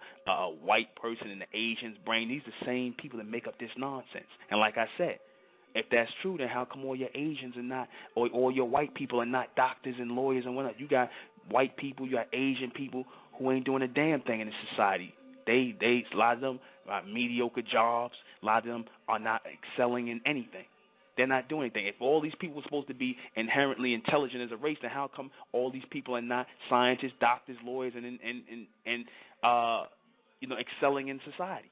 white person and the Asian's brain. These are the same people that make up this nonsense. And like I said, if that's true, then how come all your Asians are not, or all your white people are not doctors and lawyers and whatnot? You got white people, you got Asian people who ain't doing a damn thing in this society. They a lot of them are mediocre jobs. A lot of them are not excelling in anything. They're not doing anything. If all these people are supposed to be inherently intelligent as a race, then how come all these people are not scientists, doctors, lawyers, and excelling in society?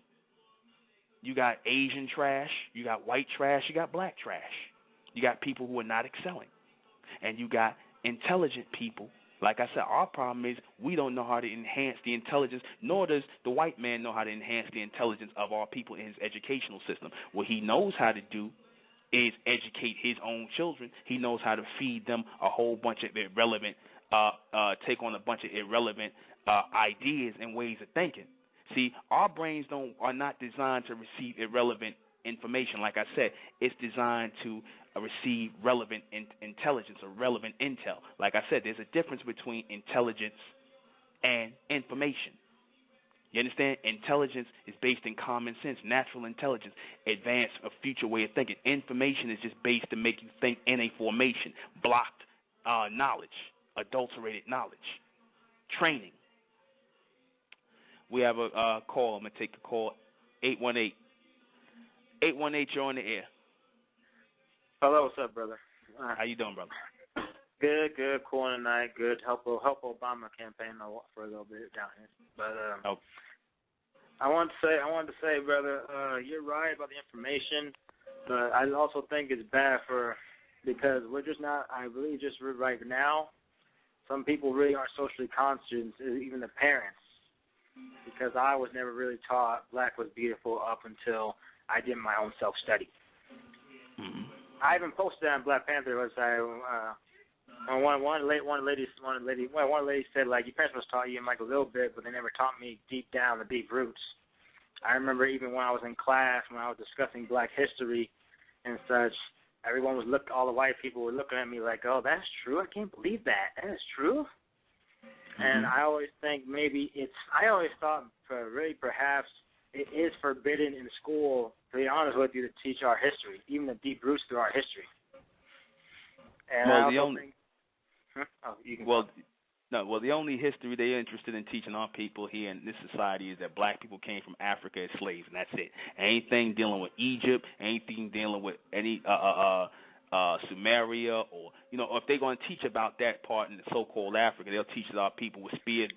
You got Asian trash, you got white trash, you got black trash. You got people who are not excelling, and you got intelligent people. Like I said, our problem is we don't know how to enhance the intelligence, nor does the white man know how to enhance the intelligence of our people in his educational system. What he knows how to do is educate his own children. He knows how to feed them a whole bunch of irrelevant, take on a bunch of irrelevant ideas and ways of thinking. See, our brains are not designed to receive irrelevant information. Like I said, it's designed to receive relevant intelligence or relevant intel. Like I said, there's a difference between intelligence and information. You understand? Intelligence is based in common sense, natural intelligence, advanced, a future way of thinking. Information is just based to make you think in a formation, blocked knowledge, adulterated knowledge, training. We have a call. I'm going to take the call. 818. 818, you're on the air. Hello, what's up, brother? How you doing, brother? Good, cool tonight. Good. Help Obama campaign for a little bit down here. But I wanted to say, brother, you're right about the information, but I also think it's bad because we're just not. I really just right now, some people really aren't socially conscious, even the parents, because I was never really taught black was beautiful up until I did my own self-study. Mm-hmm. I even posted on Black Panther website. One lady said, like, your parents must taught you like a little bit, but they never taught me deep down the deep roots. I remember even when I was in class, when I was discussing black history and such, all the white people were looking at me like, oh, that's true? I can't believe that. That is true? Mm-hmm. And I always think I always thought perhaps it is forbidden in school, to be honest with you, to teach our history, even the deep roots through our history. And well, I also think... you can No, well, the only history they're interested in teaching our people here in this society is that black people came from Africa as slaves, and that's it. Anything dealing with Egypt, anything dealing with any Sumeria, or if they're going to teach about that part in the so-called Africa, they'll teach it our people with spear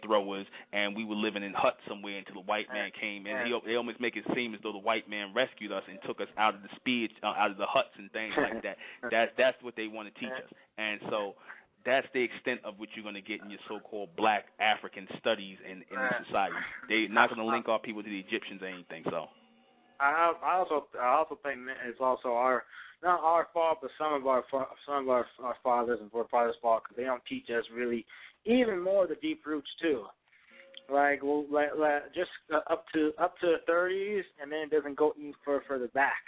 throwers, and we were living in huts somewhere until the white man came in. They almost make it seem as though the white man rescued us and took us out of the spear, out of the huts and things like that. That's what they want to teach us, and so. That's the extent of what you're going to get in your so-called black African studies in this society. They're not going to link our people to the Egyptians or anything. So, I also think it's also not our fault, but some of our fathers and forefathers' fault, because they don't teach us really even more the deep roots too. Like just up to the 30s, and then it doesn't go even further back.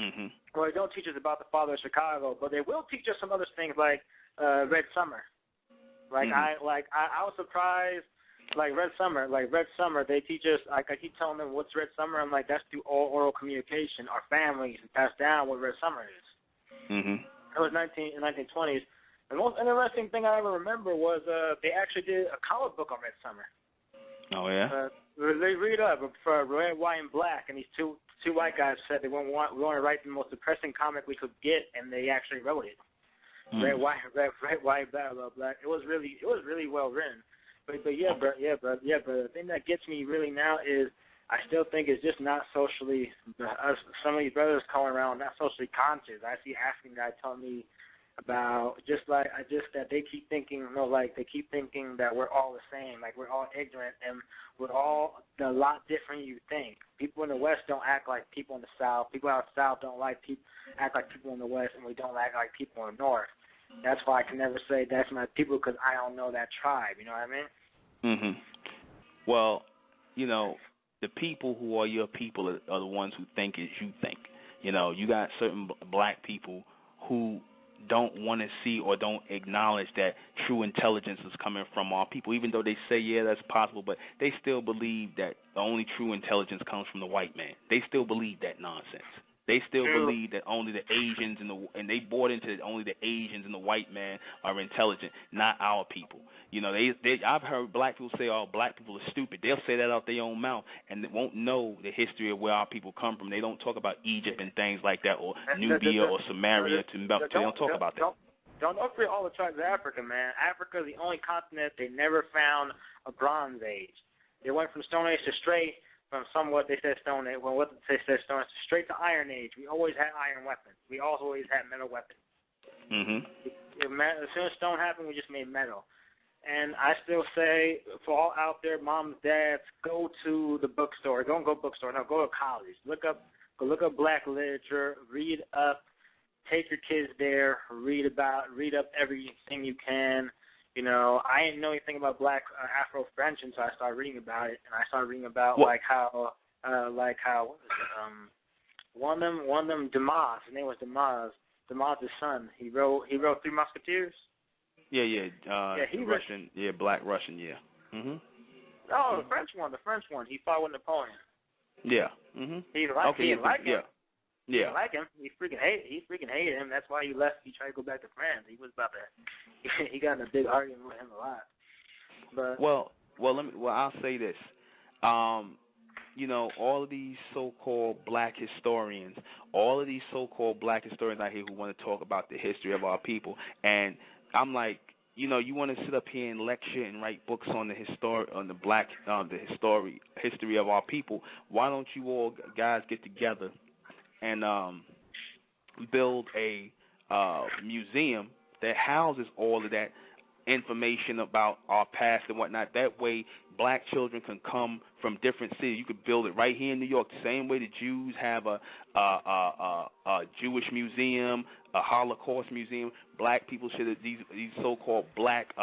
Mm-hmm. Well, they don't teach us about the father of Chicago, but they will teach us some other things like Red Summer. I was surprised. Like Red Summer, they teach us. Like I keep telling them, what's Red Summer? I'm like, that's through all oral communication. Our families passed down what Red Summer is. Mm-hmm. It was 1920s. The most interesting thing I ever remember was they actually did a comic book on Red Summer. Oh yeah. They read up for Red, White, and Black, and these two white guys said we want to write the most depressing comic we could get, and they actually wrote it. Red, white, black. It was really well written. But the thing that gets me really now is I still think it's just not socially. Some of these brothers calling around not socially conscious. I see African guys telling me about that they keep thinking they keep thinking that we're all the same, like we're all ignorant and we're all a lot different you think. People in the West don't act like people in the South. People out the South don't act like people in the West, and we don't act like people in the North. That's why I can never say that's my people, because I don't know that tribe. You know what I mean? Mhm. Well, the people who are your people are the ones who think as you think. You got certain black people who don't want to see or don't acknowledge that true intelligence is coming from our people, even though they say, yeah, that's possible, but they still believe that the only true intelligence comes from the white man. They still believe that nonsense. They still believe that only the Asians and they bought into it, only the Asians and the white man are intelligent, not our people. I've heard black people say, "Oh, black people are stupid." They'll say that out their own mouth, and they won't know the history of where our people come from. They don't talk about Egypt and things like that, or Nubia or Samaria. They don't talk about that. Don't forget all the tribes of Africa, man. Africa is the only continent they never found a Bronze Age. They went from Stone Age to straight. From somewhat they said Stone Age, straight to Iron Age. We always had iron weapons. We always had metal weapons. Mhm. As soon as stone happened, we just made metal. And I still say, for all out there, moms, dads, go to the bookstore. Don't go bookstore. No, go to college. Go look up black literature. Read up. Take your kids there. Read up everything you can. I didn't know anything about black Afro-French until I started reading about it, and I started reading about how one of them Dumas, his name was Dumas' son. He wrote Three Musketeers. Yeah. Russian. Yeah, Black Russian. Yeah. Mhm. Oh, the French one. He fought with Napoleon. Yeah. Mhm. He didn't like him. Yeah. He didn't like him. He freaking hated him. That's why he left. He tried to go back to France. He was about to. He got in a big argument with him a lot. But I'll say this. All of these so-called black historians, out here who want to talk about the history of our people, and I'm like, you want to sit up here and lecture and write books on the history of our people. Why don't you all guys get together and build a museum that houses all of that information about our past and whatnot? That way, black children can come from different cities. You could build it right here in New York, the same way the Jews have a Jewish museum, a Holocaust museum. Black people should have these so-called black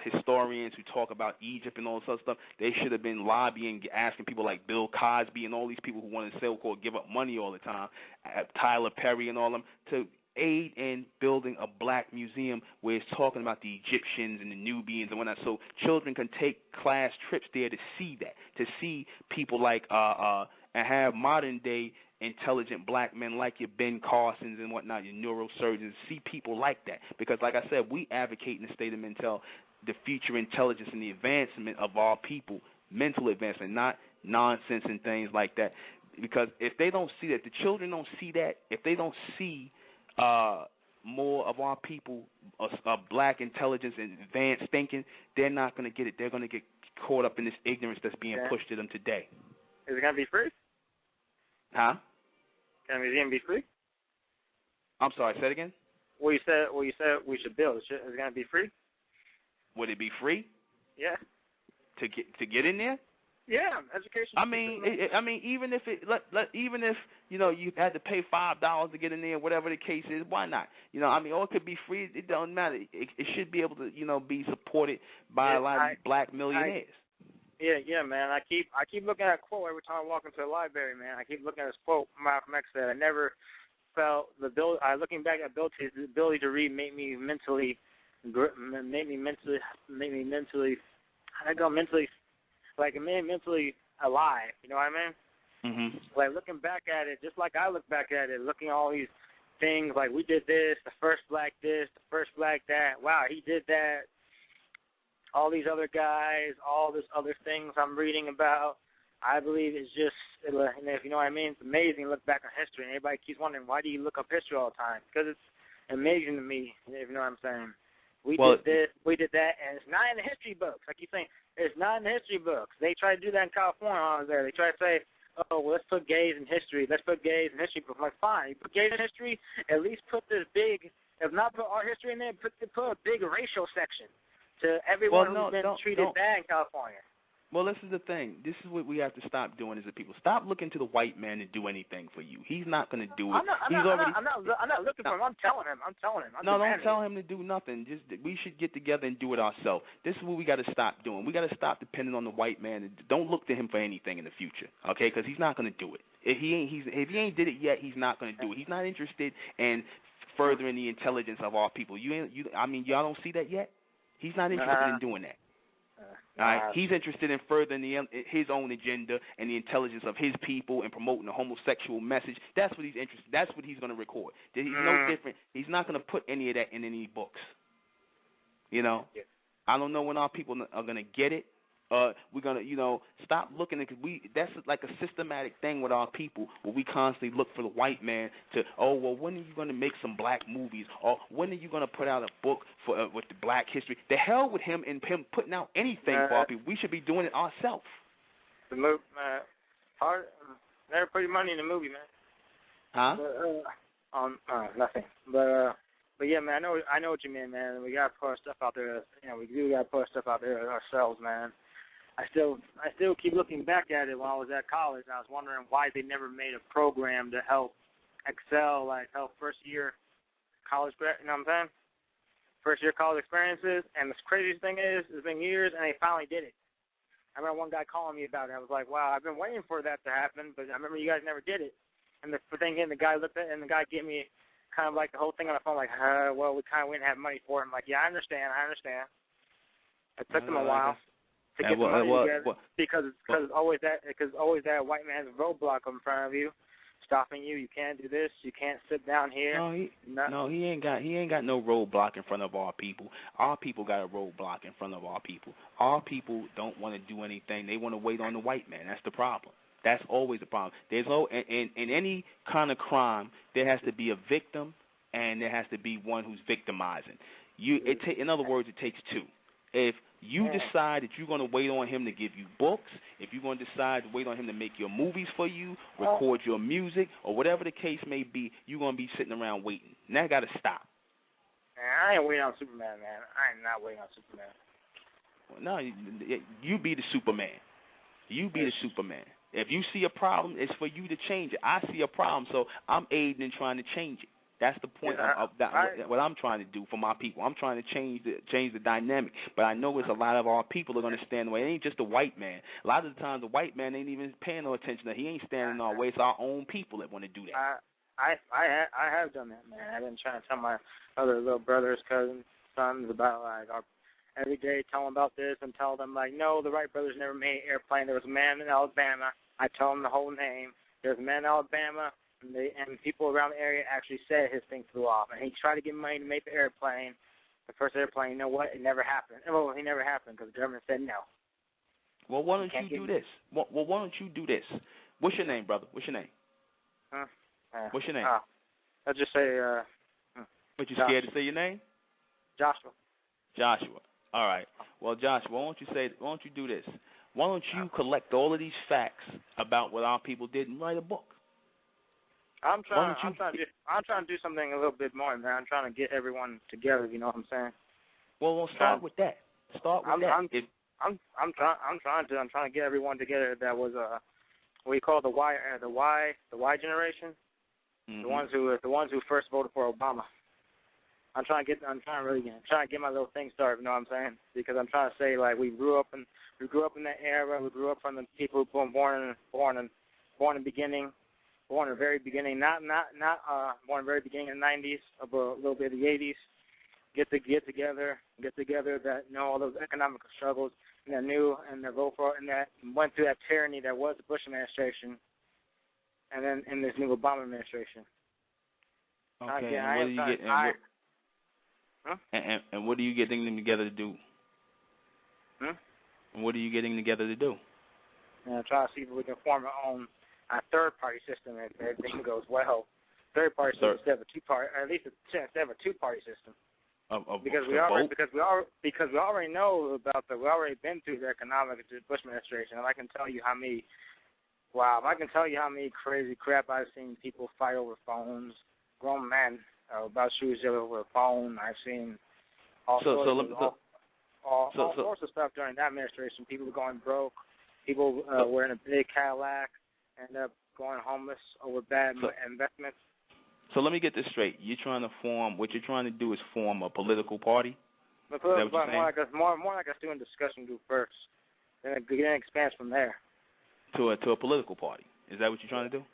historians who talk about Egypt and all this other stuff. They should have been lobbying, asking people like Bill Cosby and all these people who want to so-called give up money all the time, Tyler Perry and all them, to aid in building a black museum where it's talking about the Egyptians and the Nubians and whatnot, so children can take class trips there to see that, to see people like and have modern day intelligent black men like your Ben Carsons and whatnot, your neurosurgeons, see people like that. Because, like I said, we advocate in the state of mental the future intelligence and the advancement of our people, mental advancement, not nonsense and things like that. Because if they don't see that, the children don't see that, if they don't see more of our people, black intelligence and advanced thinking, they're not going to get it. They're going to get caught up in this ignorance that's being pushed to them today. Is it going to be free? Huh? Can the museum be free? I'm sorry, say it again? Well, you said we should build. Is it going to be free? Would it be free? Yeah. To get in there? Yeah, education. I mean, even if even if you had to pay $5 to get in there, whatever the case is, why not? Or it could be free. It doesn't matter. It should be able to be supported by a lot of black millionaires. Yeah, man. I keep looking at a quote every time I walk into the library, man. I keep looking at this quote Malcolm X said. I never felt the ability. Looking back at the ability to read made me mentally. How'd I go mentally? Like, it made me mentally alive. You know what I mean? Mm-hmm. Like, looking back at it, just like I look back at it, looking at all these things, like we did this, the first black this, the first black that. Wow, he did that. All these other guys, all this other things I'm reading about. I believe it's just, if you know what I mean, it's amazing to look back on history. And everybody keeps wondering, why do you look up history all the time? Because it's amazing to me, if you know what I'm saying. We did this, we did that, and it's not in the history books. I keep saying, it's not in the history books. They try to do that in California when I was there. They try to say, oh, well, let's put gays in history. Let's put gays in history books. I'm like, fine, you put gays in history, at least put this big, if not put our history in there, put a big racial section to everyone who's been treated bad in California. Well, this is the thing. This is what we have to stop doing as a people. Stop looking to the white man to do anything for you. He's not going to do it. I'm not looking for him. I'm telling him. Don't tell him to do nothing. We should get together and do it ourselves. This is what we got to stop doing. We got to stop depending on the white man. Don't look to him for anything in the future, okay? Because he's not going to do it. If he ain't did it yet, he's not going to do it. He's not interested in furthering the intelligence of our people. Y'all don't see that yet? He's not interested in doing that. All right, he's interested in furthering his own agenda and the intelligence of his people and promoting the homosexual message. That's what he's interested. That's what he's going to record. He's no different. He's not going to put any of that in any books. I don't know when our people are going to get it. We're going to, stop looking at, that's like a systematic thing with our people where we constantly look for the white man to, when are you going to make some black movies? Or when are you going to put out a book for with the black history? The hell with him and him putting out anything for our people. We should be doing it ourselves. The movie, hard, never put your money in the movie, man. Huh? Nothing. But yeah, man, I know what you mean, man. We got to put our stuff out there. We do got to put our stuff out there ourselves, man. I still keep looking back at it while I was at college, and I was wondering why they never made a program to help excel, like help first-year college, you know what I'm saying? First-year college experiences. And the craziest thing is, it's been years, and they finally did it. I remember one guy calling me about it. I was like, wow, I've been waiting for that to happen, but I remember you guys never did it. And the thing is, the guy looked at it, and the guy gave me kind of like the whole thing on the phone, like, well, we didn't have money for it. I'm like, yeah, I understand. It took them a while. To get the money together, because always that white man's roadblock in front of you, stopping you. You can't do this. You can't sit down here. He ain't got no roadblock in front of our people. Our people got a roadblock in front of our people. Our people don't want to do anything. They want to wait on the white man. That's the problem. That's always the problem. There's in any kind of crime, there has to be a victim and there has to be one who's victimizing. In other words, it takes two. If you decide that you're going to wait on him to give you books, if you're going to decide to wait on him to make your movies for you, record your music, or whatever the case may be, you're going to be sitting around waiting. And that got to stop. Man, I ain't waiting on Superman, man. I am not waiting on Superman. Well, no, you be the Superman. You be the Superman. If you see a problem, it's for you to change it. I see a problem, so I'm aiding in trying to change it. That's the point of what I'm trying to do for my people. I'm trying to change the dynamic. But I know it's a lot of our people are going to stand in the way. It ain't just the white man. A lot of the times the white man ain't even paying no attention. He ain't standing in our way. It's our own people that want to do that. I have done that, man. I've been trying to tell my other little brothers, cousins, sons about like every day, tell them about this and tell them, like, no, the Wright brothers never made an airplane. There was a man in Alabama. I tell them the whole name. There's a man in Alabama, and people around the area actually said his thing flew off. And he tried to get money to make the airplane, the first airplane. You know what? It never happened. Well, he never happened because the government said no. Well, why don't you do this? Well, why don't you do this? What's your name, brother? What's your name? What's your name? I'll just say. But you scared to say your name? Joshua. Joshua. All right. Well, Joshua, why don't you do this? Why don't you collect all of these facts about what our people did and write a book? I'm trying to do something a little bit more, man. I'm trying to get everyone together. You know what I'm saying? Well, we'll start with that. Start with that. I'm trying to get everyone together. That was what you call the Y generation, the ones who first voted for Obama. I'm trying to get my little thing started. You know what I'm saying? Because I'm trying to say, like, we grew up in that era. We grew up from the people who were born in the beginning, born in the very beginning, not born in the very beginning in the 90s, but a little bit of the 80s. Get together that know all those economic struggles and that knew and that vote for and that went through that tyranny that was the Bush administration, and then in this new Obama administration. Okay, and what are you getting them together to do? And what are you getting together to do? Try to see if we can form our own third-party system if everything goes well. Third-party system instead of a two-party, or at least instead of a two-party system. Because we already know about we already been through the economic Bush administration, and I can tell you how many crazy crap I've seen people fight over phones, grown men about shoes over a phone. I've seen all sorts of stuff during that administration. People going broke, people were in a big Cadillac, end up going homeless over bad investments. So let me get this straight. What you're trying to do is form a political party? More like a student discussion group first. Then it expands from there. To a political party. Is that what you're trying to do?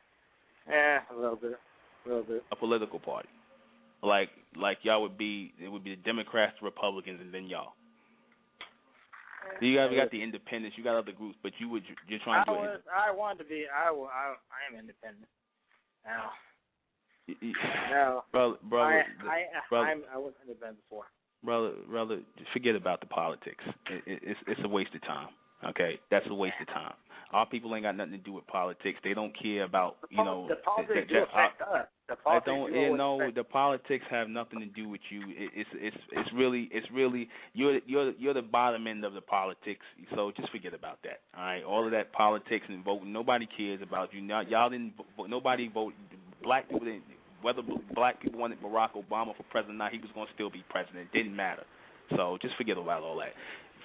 Yeah, a little bit. A political party. Like y'all would be, it would be the Democrats, the Republicans, and then y'all. So you got the independents, you got other groups, but you're trying to do it. I am independent. Now. No. Brother, I wasn't independent before. Brother, forget about the politics. It's a waste of time. Okay, that's a waste of time. Our people ain't got nothing to do with politics. They don't care about the politics do affect us. The politics have nothing to do with you. It's really you're the bottom end of the politics. So just forget about that. All right, all of that politics and voting. Nobody cares about you. Y'all didn't. Nobody vote. Black people didn't. Whether black people wanted Barack Obama for president or not, he was going to still be president. It didn't matter. So just forget about all that.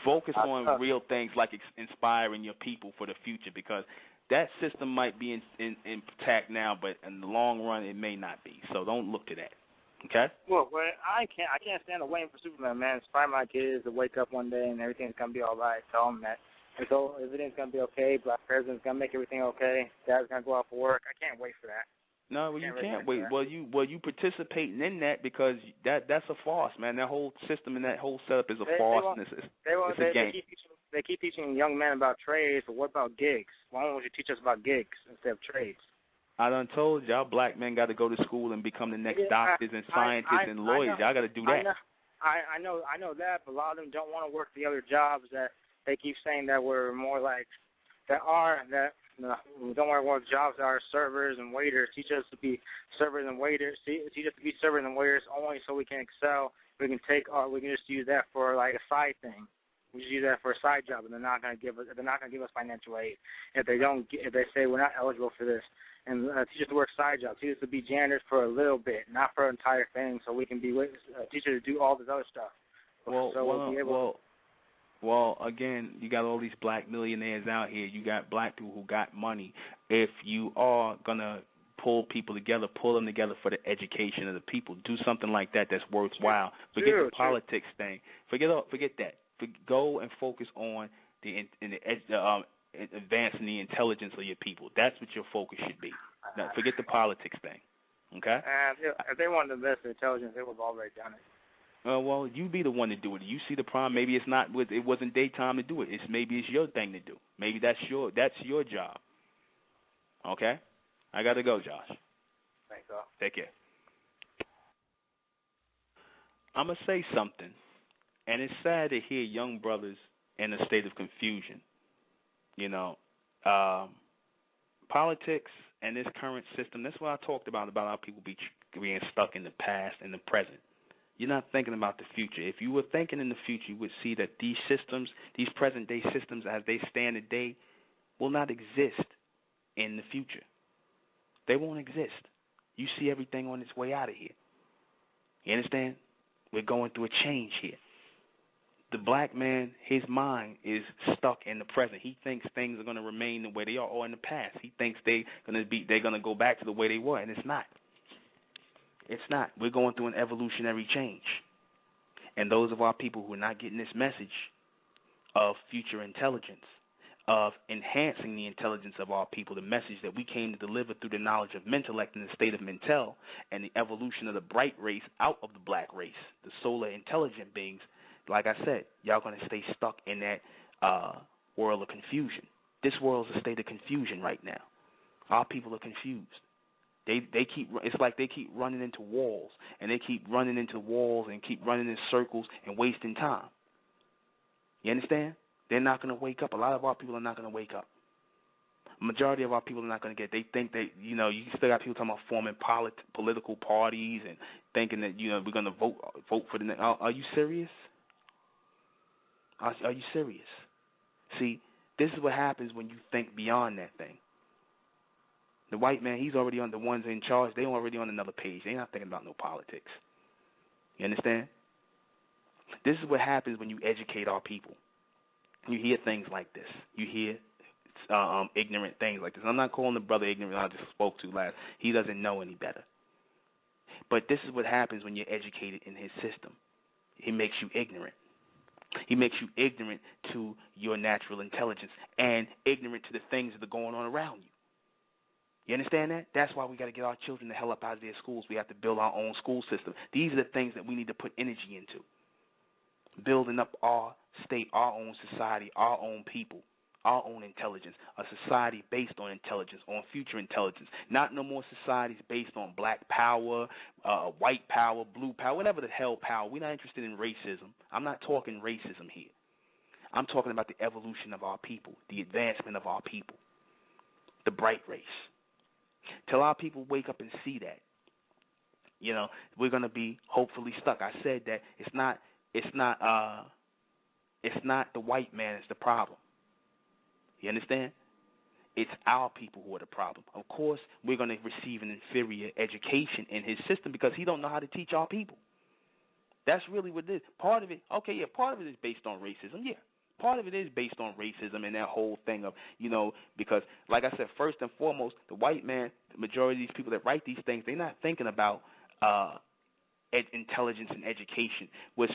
Focus on real things like inspiring your people for the future, because that system might be intact now, but in the long run it may not be. So don't look to that. Okay? Well, I can't stand waiting for Superman, man. Inspire my kids to wake up one day and everything's gonna be all right. Tell them that everything's gonna be okay. Black president's gonna make everything okay. Dad's gonna go out for work. I can't wait for that. No, well, you can't wait. Well, you participating in that because that's a farce, man. That whole system and that whole setup is a farce. It's a game. They keep teaching young men about trades, but what about gigs? Why don't you teach us about gigs instead of trades? I done told y'all black men got to go to school and become the next doctors and scientists and lawyers. Y'all got to do that. I know that, but a lot of them don't want to work the other jobs that they keep saying that we're more like we don't want to work jobs that are servers and waiters. Teach us to be servers and waiters. Teach us to be servers and waiters only so we can excel. We can just use that for like a side thing. We just use that for a side job, and they're not going to give us financial aid if they say we're not eligible for this. And teach us to work side jobs. Teach us to be janitors for a little bit, not for an entire thing, so we can be teachers to do all this other stuff. Well, again, you got all these black millionaires out here. You got black people who got money. If you are going to pull people together, pull them together for the education of the people. Do something like that that's worthwhile. Forget the politics thing. Forget that. Go and focus on advancing the intelligence of your people. That's what your focus should be. Now, forget the politics thing. Okay? If they wanted to invest in intelligence, they would have already done it. Well, you be the one to do it. You see the problem. Maybe it's not. It wasn't daytime to do it. Maybe it's your thing to do. Maybe that's your job. Okay. I gotta go, Josh. Thanks, all. Take care. I'm gonna say something, and it's sad to hear young brothers in a state of confusion. You know, politics and this current system. That's what I talked about how people being stuck in the past and the present. You're not thinking about the future. If you were thinking in the future, you would see that these systems, these present-day systems as they stand today, will not exist in the future. They won't exist. You see everything on its way out of here. You understand? We're going through a change here. The black man, his mind is stuck in the present. He thinks things are going to remain the way they are, or in the past. He thinks they're going to go back to the way they were, and it's not. It's not. We're going through an evolutionary change. And those of our people who are not getting this message of future intelligence, of enhancing the intelligence of our people, the message that we came to deliver through the knowledge of mentellect and the state of mentel, and the evolution of the bright race out of the black race, the solar intelligent beings, like I said, y'all going to stay stuck in that world of confusion. This world is a state of confusion right now. Our people are confused. It's like they keep running into walls, and they keep running into walls and keep running in circles and wasting time. You understand? They're not going to wake up. A lot of our people are not going to wake up. Majority of our people are not going to get. They think that you still got people talking about forming political parties and thinking that we're going to vote for the. Are you serious? Are you serious? See, this is what happens when you think beyond that thing. The white man, he's already on the ones in charge. They're already on another page. They're not thinking about no politics. You understand? This is what happens when you educate our people. You hear things like this. You hear ignorant things like this. I'm not calling the brother ignorant I just spoke to last. He doesn't know any better. But this is what happens when you're educated in his system. He makes you ignorant. He makes you ignorant to your natural intelligence and ignorant to the things that are going on around you. You understand that? That's why we got to get our children the hell up out of their schools. We have to build our own school system. These are the things that we need to put energy into. Building up our state, our own society, our own people, our own intelligence. A society based on intelligence, on future intelligence. Not no more societies based on black power, white power, blue power, whatever the hell power. We're not interested in racism. I'm not talking racism here. I'm talking about the evolution of our people, the advancement of our people, the bright race. Till our people wake up and see that, we're going to be hopefully stuck. I said that it's not the white man that's the problem. You understand? It's our people who are the problem. Of course, we're going to receive an inferior education in his system because he don't know how to teach our people. That's really what it is. Part of it, part of it is based on racism, yeah. Part of it is based on racism and that whole thing of, because, like I said, first and foremost, the white man, the majority of these people that write these things, they're not thinking about intelligence and education. What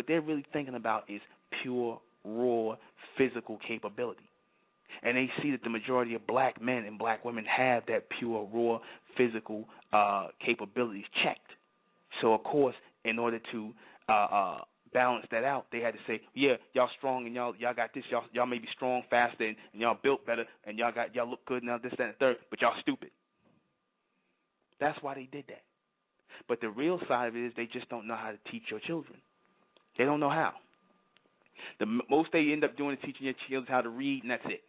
they're really thinking about is pure, raw, physical capability. And they see that the majority of black men and black women have that pure, raw, physical capabilities checked. So, of course, in order to balance that out, they had to say, yeah, y'all strong and y'all got this, y'all may be strong, faster, and y'all built better, and y'all look good now, this, that, and the third, but y'all stupid. That's why they did that. But the real side of it is they just don't know how to teach your children. They don't know how. The most they end up doing is teaching your children how to read, and that's it.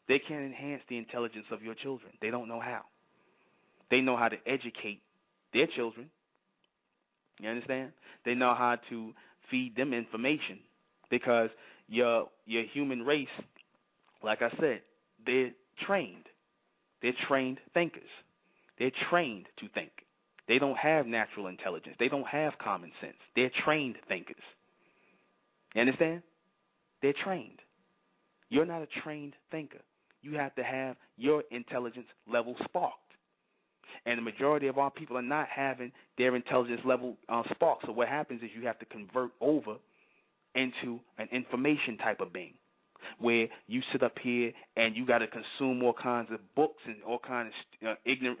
They can't enhance the intelligence of your children. They don't know how. They know how to educate their children. You understand? They know how to feed them information because your human race, like I said, they're trained. They're trained thinkers. They're trained to think. They don't have natural intelligence. They don't have common sense. They're trained thinkers. You understand? They're trained. You're not a trained thinker. You have to have your intelligence level sparked. And the majority of our people are not having their intelligence level sparked. So what happens is you have to convert over into an information type of being, where you sit up here and you got to consume all kinds of books and all kinds of ignorant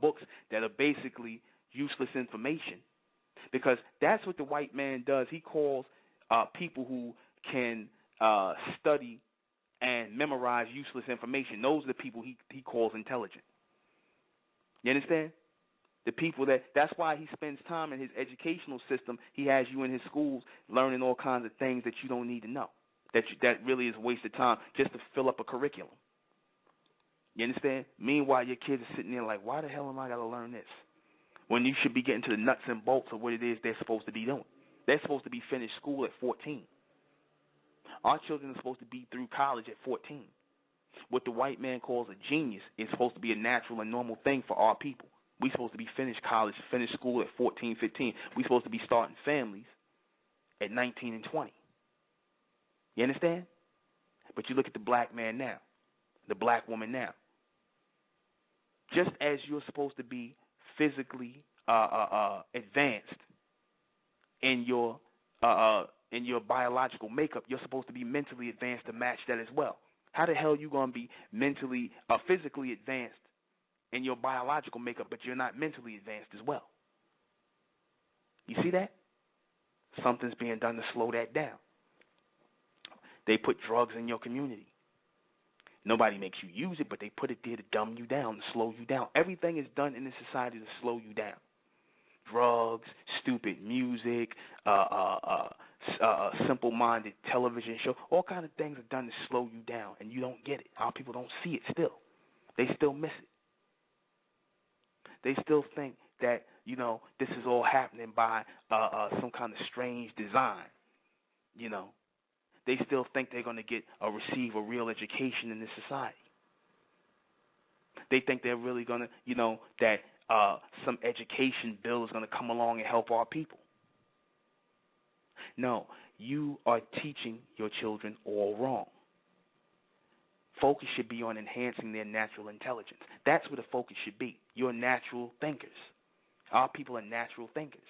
books that are basically useless information, Because that's what the white man does. He calls people who can study and memorize useless information. Those are the people he calls intelligent. You understand? The people that's why he spends time in his educational system. He has you in his schools learning all kinds of things that you don't need to know. That really is a waste of time just to fill up a curriculum. You understand? Meanwhile, your kids are sitting there like, why the hell am I got to learn this? When you should be getting to the nuts and bolts of what it is they're supposed to be doing. They're supposed to be finished school at 14. Our children are supposed to be through college at 14. What the white man calls a genius is supposed to be a natural and normal thing for our people. We're supposed to be finished college, finished school at 14, 15. We're supposed to be starting families at 19 and 20. You understand? But you look at the black man now, the black woman now. Just as you're supposed to be physically advanced in your biological makeup, you're supposed to be mentally advanced to match that as well. How the hell are you going to be mentally, physically advanced in your biological makeup, but you're not mentally advanced as well? You see that? Something's being done to slow that down. They put drugs in your community. Nobody makes you use it, but they put it there to dumb you down, to slow you down. Everything is done in this society to slow you down. Drugs, stupid music, simple-minded television show, all kinds of things are done to slow you down, and you don't get it. Our people don't see it still. They still miss it. They still think that, this is all happening by some kind of strange design, They still think they're going to receive a real education in this society. They think they're really going to, that some education bill is going to come along and help our people. No, you are teaching your children all wrong. Focus should be on enhancing their natural intelligence. That's where the focus should be. You're natural thinkers. Our people are natural thinkers.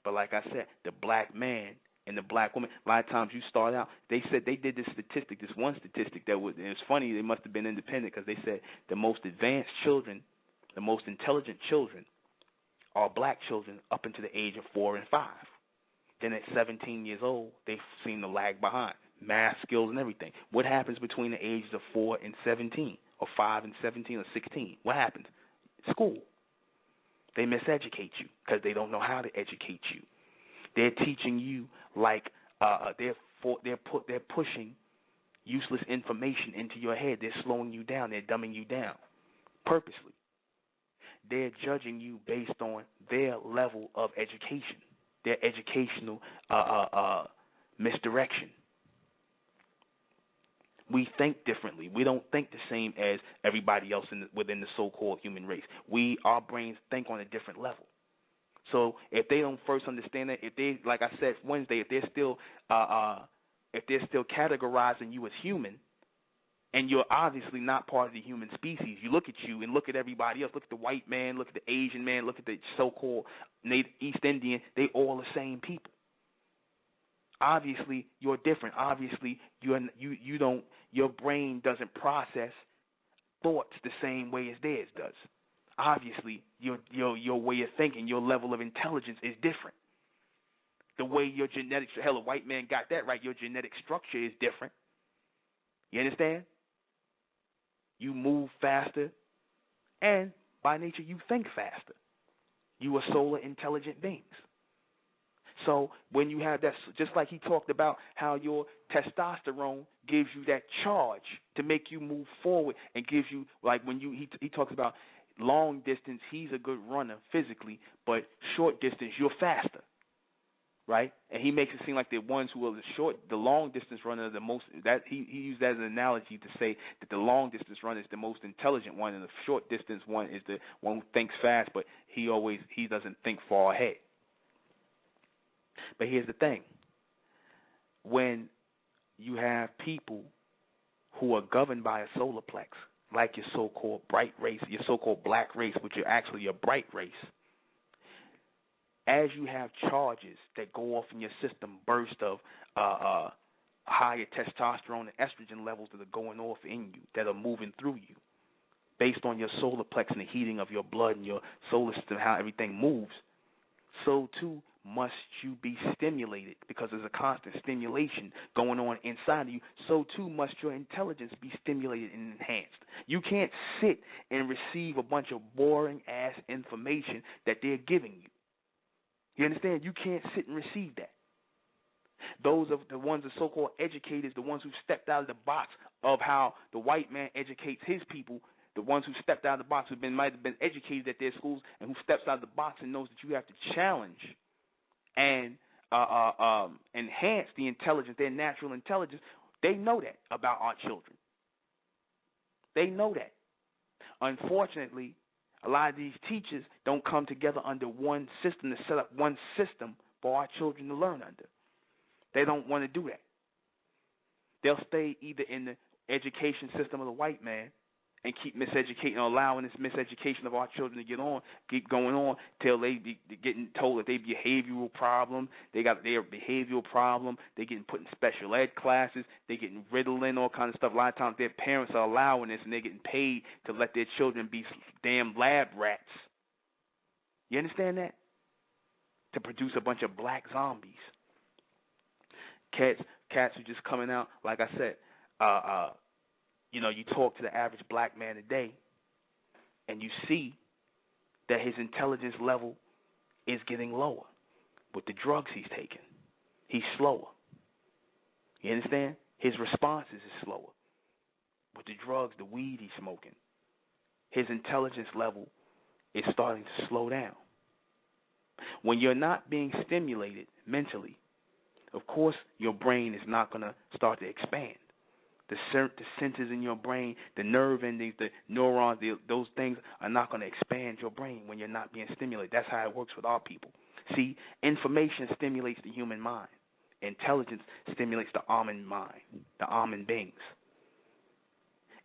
But like I said, the black man and the black woman, a lot of times you start out, they said they did this one statistic that was, and it's funny, they must have been independent because they said the most advanced children, the most intelligent children are black children up into the age of 4 and 5. Then at 17 years old, they seem to lag behind. Math skills and everything. What happens between the ages of 4 and 17, or 5 and 17, or 16? What happens? School. They miseducate you because they don't know how to educate you. They're teaching you like they're pushing useless information into your head. They're slowing you down. They're dumbing you down purposely. They're judging you based on their level of education, their educational misdirection. We think differently. We don't think the same as everybody else within the so-called human race. Our brains think on a different level. So if they don't first understand that, if they, like I said Wednesday, if they're still categorizing you as human, and you're obviously not part of the human species, you look at you and look at everybody else. Look at the white man, look at the Asian man, look at the so-called East Indian. They all the same people. Obviously, you're different. Obviously, your brain doesn't process thoughts the same way as theirs does. Obviously, your way of thinking, your level of intelligence is different. The way your genetics, hell, a white man got that right. Your genetic structure is different. You understand? You move faster, and by nature, you think faster. You are solar intelligent beings. So when you have that, just like he talked about how your testosterone gives you that charge to make you move forward and gives you, like when he talks about long distance, he's a good runner physically, but short distance, you're faster, right? And he makes it seem like the ones who are the long distance runner, the most, that he used that as an analogy to say that the long distance runner is the most intelligent one, and the short distance one is the one who thinks fast, but he doesn't think far ahead. But here's the thing. When you have people who are governed by a solar plex, like your so-called bright race, your so-called black race, which are actually a bright race, as you have charges that go off in your system, burst of higher testosterone and estrogen levels that are going off in you, that are moving through you, based on your solar plex and the heating of your blood and your solar system, how everything moves, so too must you be stimulated, because there's a constant stimulation going on inside of you. So too must your intelligence be stimulated and enhanced. You can't sit and receive a bunch of boring ass information that they're giving you. You understand? You can't sit and receive that. Those of the ones, the so-called educators, the ones who stepped out of the box of how the white man educates his people, the ones who stepped out of the box, who might have been educated at their schools, and who steps out of the box and knows that you have to challenge and enhance the intelligence, their natural intelligence. They know that about our children. They know that. Unfortunately, a lot of these teachers don't come together under one system to set up one system for our children to learn under. They don't want to do that. They'll stay either in the education system of the white man and keep miseducating or allowing this miseducation of our children to keep going on till they be getting told that they behavioral problem. They got their behavioral problem. They getting put in special ed classes. They getting Ritalin, all kinds of stuff. A lot of times their parents are allowing this, and they're getting paid to let their children be damn lab rats. You understand that? To produce a bunch of black zombies. Cats are just coming out, like I said, you talk to the average black man today, and you see that his intelligence level is getting lower with the drugs he's taking. He's slower. You understand? His responses is slower with the drugs, the weed he's smoking. His intelligence level is starting to slow down. When you're not being stimulated mentally, of course, your brain is not going to start to expand. The centers in your brain, the nerve endings, the neurons, those things are not going to expand your brain when you're not being stimulated. That's how it works with our people. See, information stimulates the human mind. Intelligence stimulates the almond mind, the almond beings.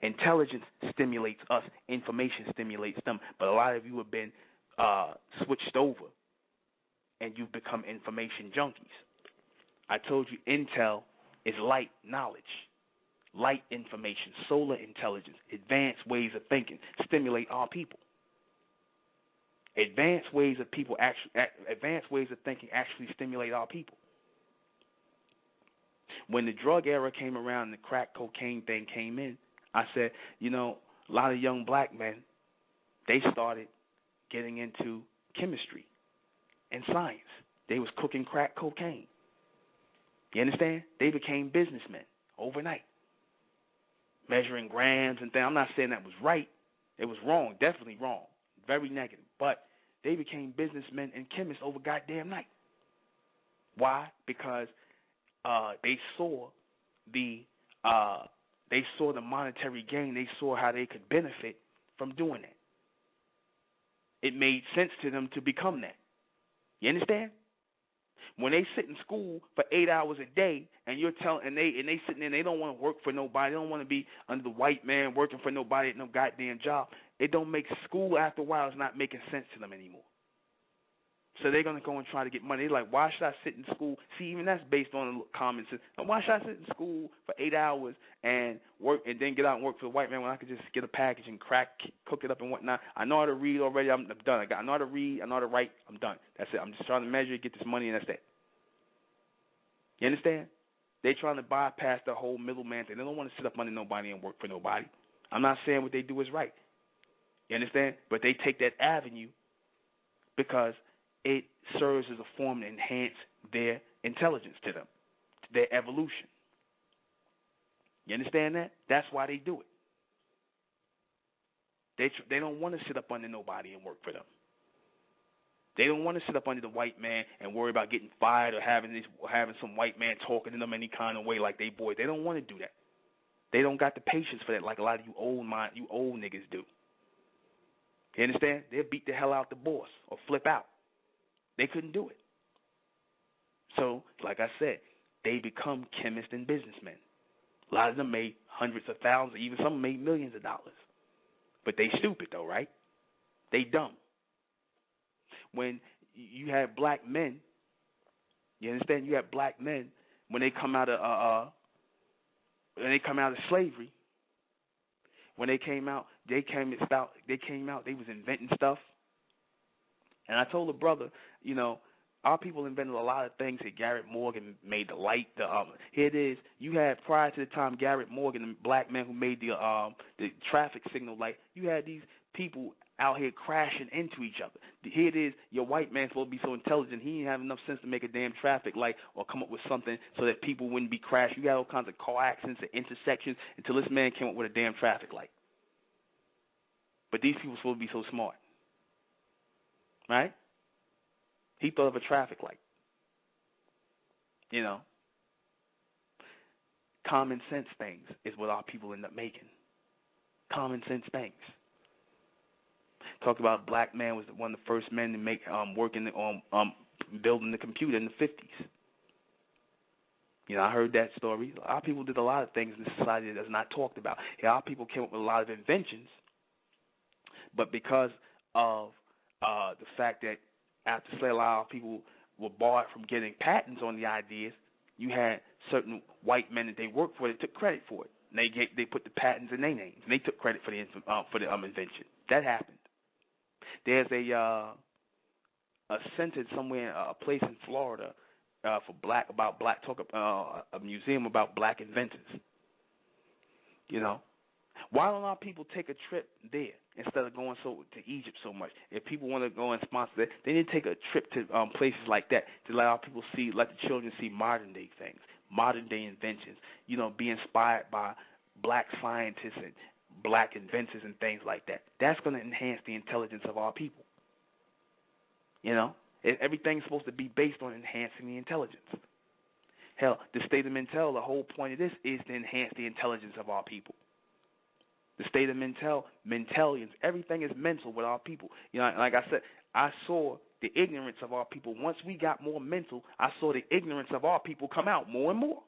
Intelligence stimulates us. Information stimulates them. But a lot of you have been switched over, and you've become information junkies. I told you intel is light knowledge, light information, solar intelligence, advanced ways of thinking stimulate our people. Advanced ways of thinking actually stimulate our people. When the drug era came around and the crack cocaine thing came in, I said, a lot of young black men, they started getting into chemistry and science. They was cooking crack cocaine. You understand? They became businessmen overnight, measuring grams and things. I'm not saying that was right. It was wrong, definitely wrong, very negative. But they became businessmen and chemists over goddamn night. Why? Because they saw the monetary gain. They saw how they could benefit from doing that. It made sense to them to become that. You understand? When they sit in school for 8 hours a day, and you're telling, and they sitting there, they don't want to work for nobody. They don't want to be under the white man working for nobody at no goddamn job. It don't make school after a while. It's not making sense to them anymore. So they're gonna go and try to get money. They're like, why should I sit in school? See, even that's based on common sense. Why should I sit in school for 8 hours and work and then get out and work for the white man when I could just get a package and cook it up and whatnot? I know how to read already. I'm done. I know how to read. I know how to write. I'm done. That's it. I'm just trying to measure, get this money, and that's it. You understand? They're trying to bypass the whole middleman thing. They don't want to sit up under nobody and work for nobody. I'm not saying what they do is right. You understand? But they take that avenue because it serves as a form to enhance their intelligence to them, their evolution. You understand that? That's why they do it. They don't want to sit up under nobody and work for them. They don't want to sit up under the white man and worry about getting fired or having some white man talking to them any kind of way like they boy. They don't want to do that. They don't got the patience for that like a lot of you old niggas do. You understand? They'll beat the hell out the boss or flip out. They couldn't do it. So, like I said, they become chemists and businessmen. A lot of them made hundreds of thousands, even some made millions of dollars. But they stupid though, right? They dumb. When you have black men, you understand? You have black men when they come out of slavery. When they came out, they was inventing stuff. And I told the brother, our people invented a lot of things. That Garrett Morgan made the light. Here it is. You had prior to the time Garrett Morgan, the black man who made the traffic signal light. You had these people out here crashing into each other. Here it is. Your white man's supposed to be so intelligent. He didn't have enough sense to make a damn traffic light or come up with something so that people wouldn't be crashed. You got all kinds of car accidents and intersections until this man came up with a damn traffic light. But these people are supposed to be so smart, right? He thought of a traffic light. Common sense things is what our people end up making. Common sense things. Talked about a black man was one of the first men to make working on building the computer in the 50s. I heard that story. Our people did a lot of things in this society that's not talked about. Our people came up with a lot of inventions, but because of the fact that after slavery, a lot of people were barred from getting patents on the ideas, you had certain white men that they worked for that took credit for it. And they put the patents in their names, and they took credit for the invention. That happened. There's a center somewhere, a place in Florida a museum about black inventors. Why don't our people take a trip there instead of going to Egypt so much? If people want to go and sponsor that, they need to take a trip to places like that to let our people see, let the children see modern day things, modern day inventions. Be inspired by black scientists and black inventors and things like that. That's going to enhance the intelligence of our people. Everything's supposed to be based on enhancing the intelligence. Hell, the state of mental, the whole point of this is to enhance the intelligence of our people. The state of mentalians, everything is mental with our people. Like I said, I saw the ignorance of our people. Once we got more mental, I saw the ignorance of our people come out more and more.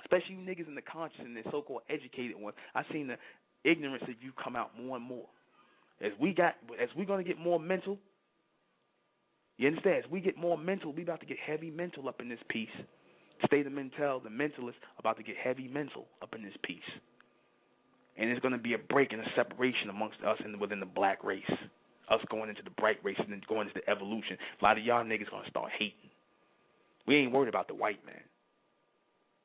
Especially you niggas in the conscious and the so-called educated ones. I seen the ignorance of you come out more and more. As we're going to get more mental, you understand? As we get more mental, we about to get heavy mental up in this piece. State of mental, the mentalists about to get heavy mental up in this piece. And there's going to be a break and a separation amongst us and within the black race. Us going into the bright race and then going into the evolution. A lot of y'all niggas going to start hating. We ain't worried about the white man.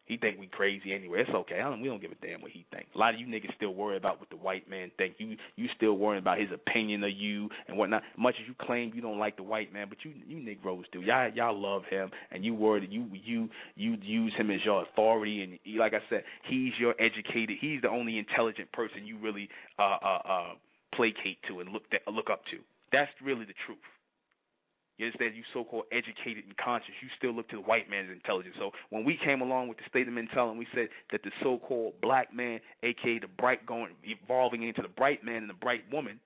He think we crazy anyway. It's okay. We don't give a damn what he think. A lot of you niggas still worry about what the white man think. You still worrying about his opinion of you and whatnot. Much as you claim you don't like the white man, but you Negroes do. Y'all love him, and you worry that you use him as your authority. And like I said, he's your educated. He's the only intelligent person you really placate to and look up to. That's really the truth. You understand? You so-called educated and conscious, you still look to the white man's intelligence. So when we came along with the state of mental and we said that the so-called black man, a.k.a. the bright evolving into the bright man and the bright woman,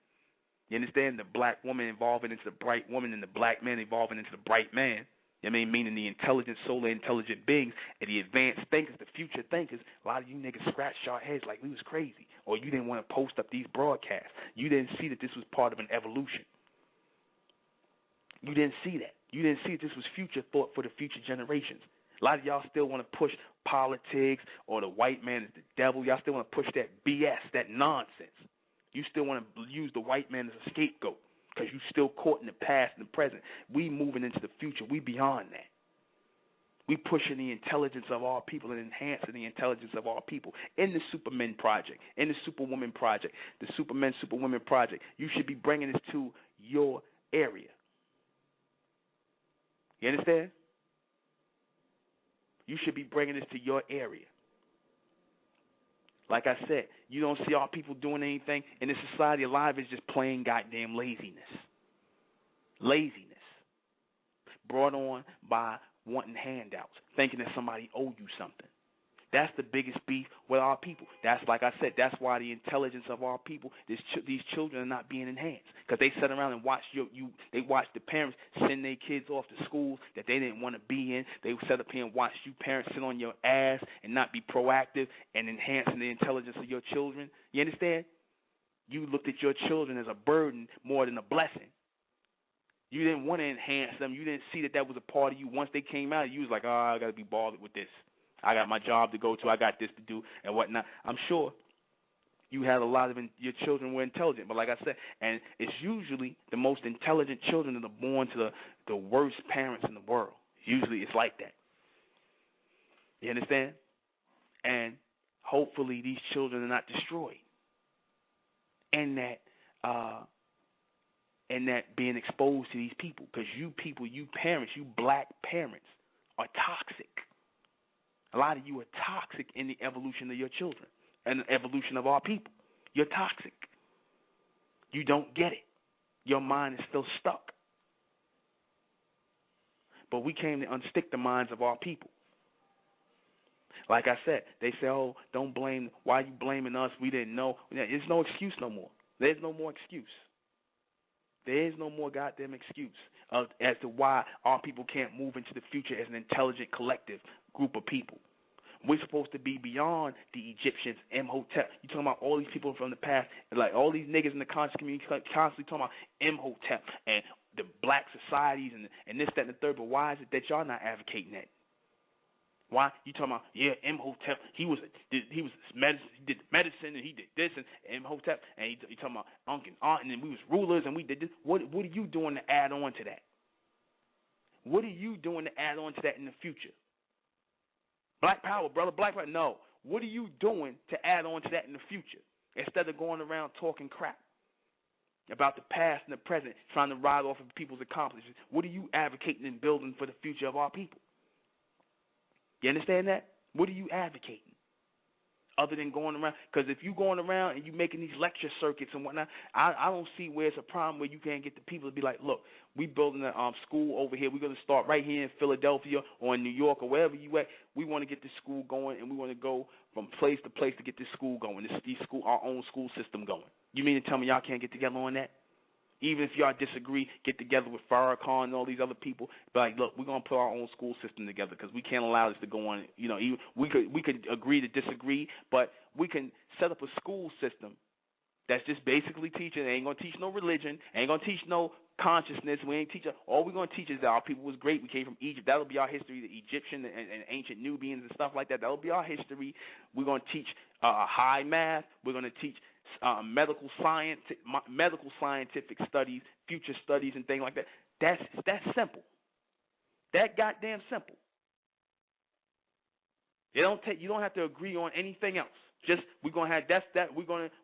you understand? The black woman evolving into the bright woman and the black man evolving into the bright man. Meaning the intelligent, solar intelligent beings and the advanced thinkers, the future thinkers. A lot of you niggas scratched your heads like we was crazy, or you didn't want to post up these broadcasts. You didn't see that this was part of an evolution. You didn't see that. You didn't see that this was future thought for the future generations. A lot of y'all still want to push politics or the white man is the devil. Y'all still want to push that BS, that nonsense. You still want to use the white man as a scapegoat because you still caught in the past and the present. We moving into the future. We beyond that. We pushing the intelligence of our people and enhancing the intelligence of our people in the Supermen Project, in the Superwoman Project, the Supermen, Superwomen Project. You should be bringing this to your area. You understand? You should be bringing this to your area. Like I said, you don't see our people doing anything in this society. A lot of it's just plain goddamn laziness. Laziness. Brought on by wanting handouts, thinking that somebody owe you something. That's the biggest beef with our people. That's, like I said, that's why the intelligence of our people, these children are not being enhanced. Because they sit around and watch they watch the parents send their kids off to schools that they didn't want to be in. They sit up here and watch you parents sit on your ass and not be proactive and enhancing the intelligence of your children. You understand? You looked at your children as a burden more than a blessing. You didn't want to enhance them. You didn't see that was a part of you. Once they came out, you was like, I got to be bothered with this. I got my job to go to. I got this to do and whatnot. I'm sure You had a lot of your children were intelligent, but like I said, and it's usually the most intelligent children that are born to the worst parents in the world. Usually it's like that. You understand? And hopefully these children are not destroyed. And that being exposed to these people, because you people, you parents, you black parents are toxic. A lot of you are toxic in the evolution of your children and the evolution of our people. You're toxic. You don't get it. Your mind is still stuck. But we came to unstick the minds of our people. Like I said, they say, oh, don't blame, why are you blaming us? We didn't know. There's no excuse no more. There's no more excuse. There is no more goddamn excuse as to why our people can't move into the future as an intelligent, collective group of people. We're supposed to be beyond the Egyptians, Imhotep. You're talking about all these people from the past, like all these niggas in the conscious community constantly talking about Imhotep and the black societies and this, that, and the third. But why is it that y'all not advocating that? Why you talking about? Yeah, Imhotep. He did medicine and he did this and Imhotep and he talking about Unc and Aunt and then we was rulers and we did this. What are you doing to add on to that? What are you doing to add on to that in the future? Black power, brother. Black power. No. What are you doing to add on to that in the future? Instead of going around talking crap about the past and the present, trying to ride off of people's accomplishments, what are you advocating and building for the future of our people? You understand that? What are you advocating? Other than going around, because if you're going around and you're making these lecture circuits and whatnot, I don't see where it's a problem where you can't get the people to be like, look, we building a school over here. We're going to start right here in Philadelphia or in New York or wherever you at. We want to get this school going, and we want to go from place to place to get this school going, our own school system going. You mean to tell me y'all can't get together on that? Even if y'all disagree, get together with Farrakhan and all these other people. Be like, look, we're gonna put our own school system together because we can't allow this to go on. You know, we could agree to disagree, but we can set up a school system that's just basically teaching. Ain't gonna teach no religion. Ain't gonna teach no consciousness. We ain't teach. All we're gonna teach is that our people was great. We came from Egypt. That'll be our history. The Egyptian and ancient Nubians and stuff like that. That'll be our history. We're gonna teach high math. We're gonna teach medical scientific studies, future studies, and things like that. That's simple. That goddamn simple. You don't have to agree on anything else. Just we're gonna have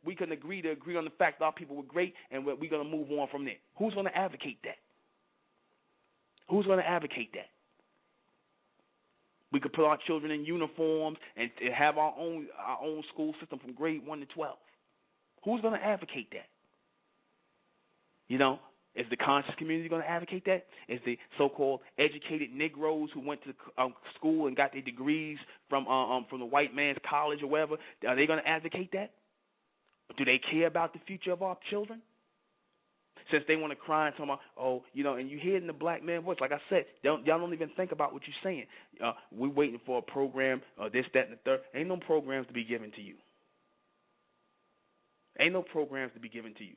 we can agree on the fact that our people were great, and we're gonna move on from there. Who's gonna advocate that? Who's gonna advocate that? We could put our children in uniforms and have our own school system from grade 1 to 12. Who's going to advocate that? You know, is the conscious community going to advocate that? Is the so-called educated Negroes who went to school and got their degrees from the white man's college or whatever, are they going to advocate that? Do they care about the future of our children? Since they want to cry and talk about, oh, you know, and you hear it in the black man voice. Like I said, y'all don't even think about what you're saying. We're waiting for a program, this, that, and the third. Ain't no programs to be given to you. Ain't no programs to be given to you.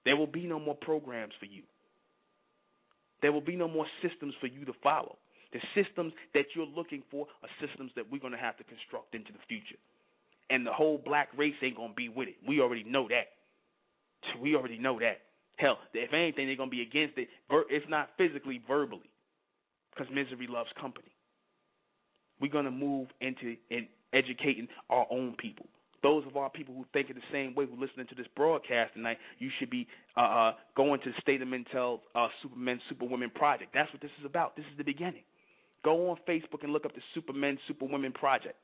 There will be no more programs for you. There will be no more systems for you to follow. The systems that you're looking for are systems that we're going to have to construct into the future. And the whole black race ain't going to be with it. We already know that. We already know that. Hell, if anything, they're going to be against it, if not physically, verbally, because misery loves company. We're going to move into educating our own people. Those of our people who think it the same way, who listening to this broadcast tonight, you should be going to the State of Mental Supermen, Superwomen Project. That's what this is about. This is the beginning. Go on Facebook and look up the Supermen, Superwomen Project.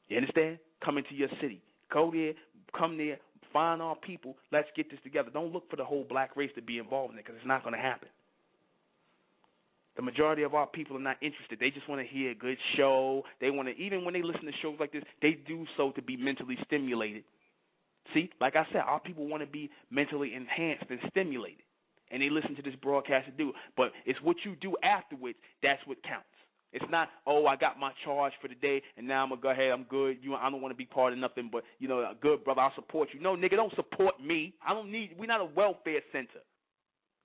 You understand? Come into your city. Go there, come there, find our people. Let's get this together. Don't look for the whole black race to be involved in it because it's not going to happen. The majority of our people are not interested. They just want to hear a good show. They want to, even when they listen to shows like this, they do so to be mentally stimulated. See, like I said, our people want to be mentally enhanced and stimulated. And they listen to this broadcast to do it. But it's what you do afterwards, that's what counts. It's not, oh, I got my charge for the day, and now I'm going to go ahead, I'm good. I don't want to be part of nothing, but, good, brother, I'll support you. No, nigga, don't support me. We're not a welfare center.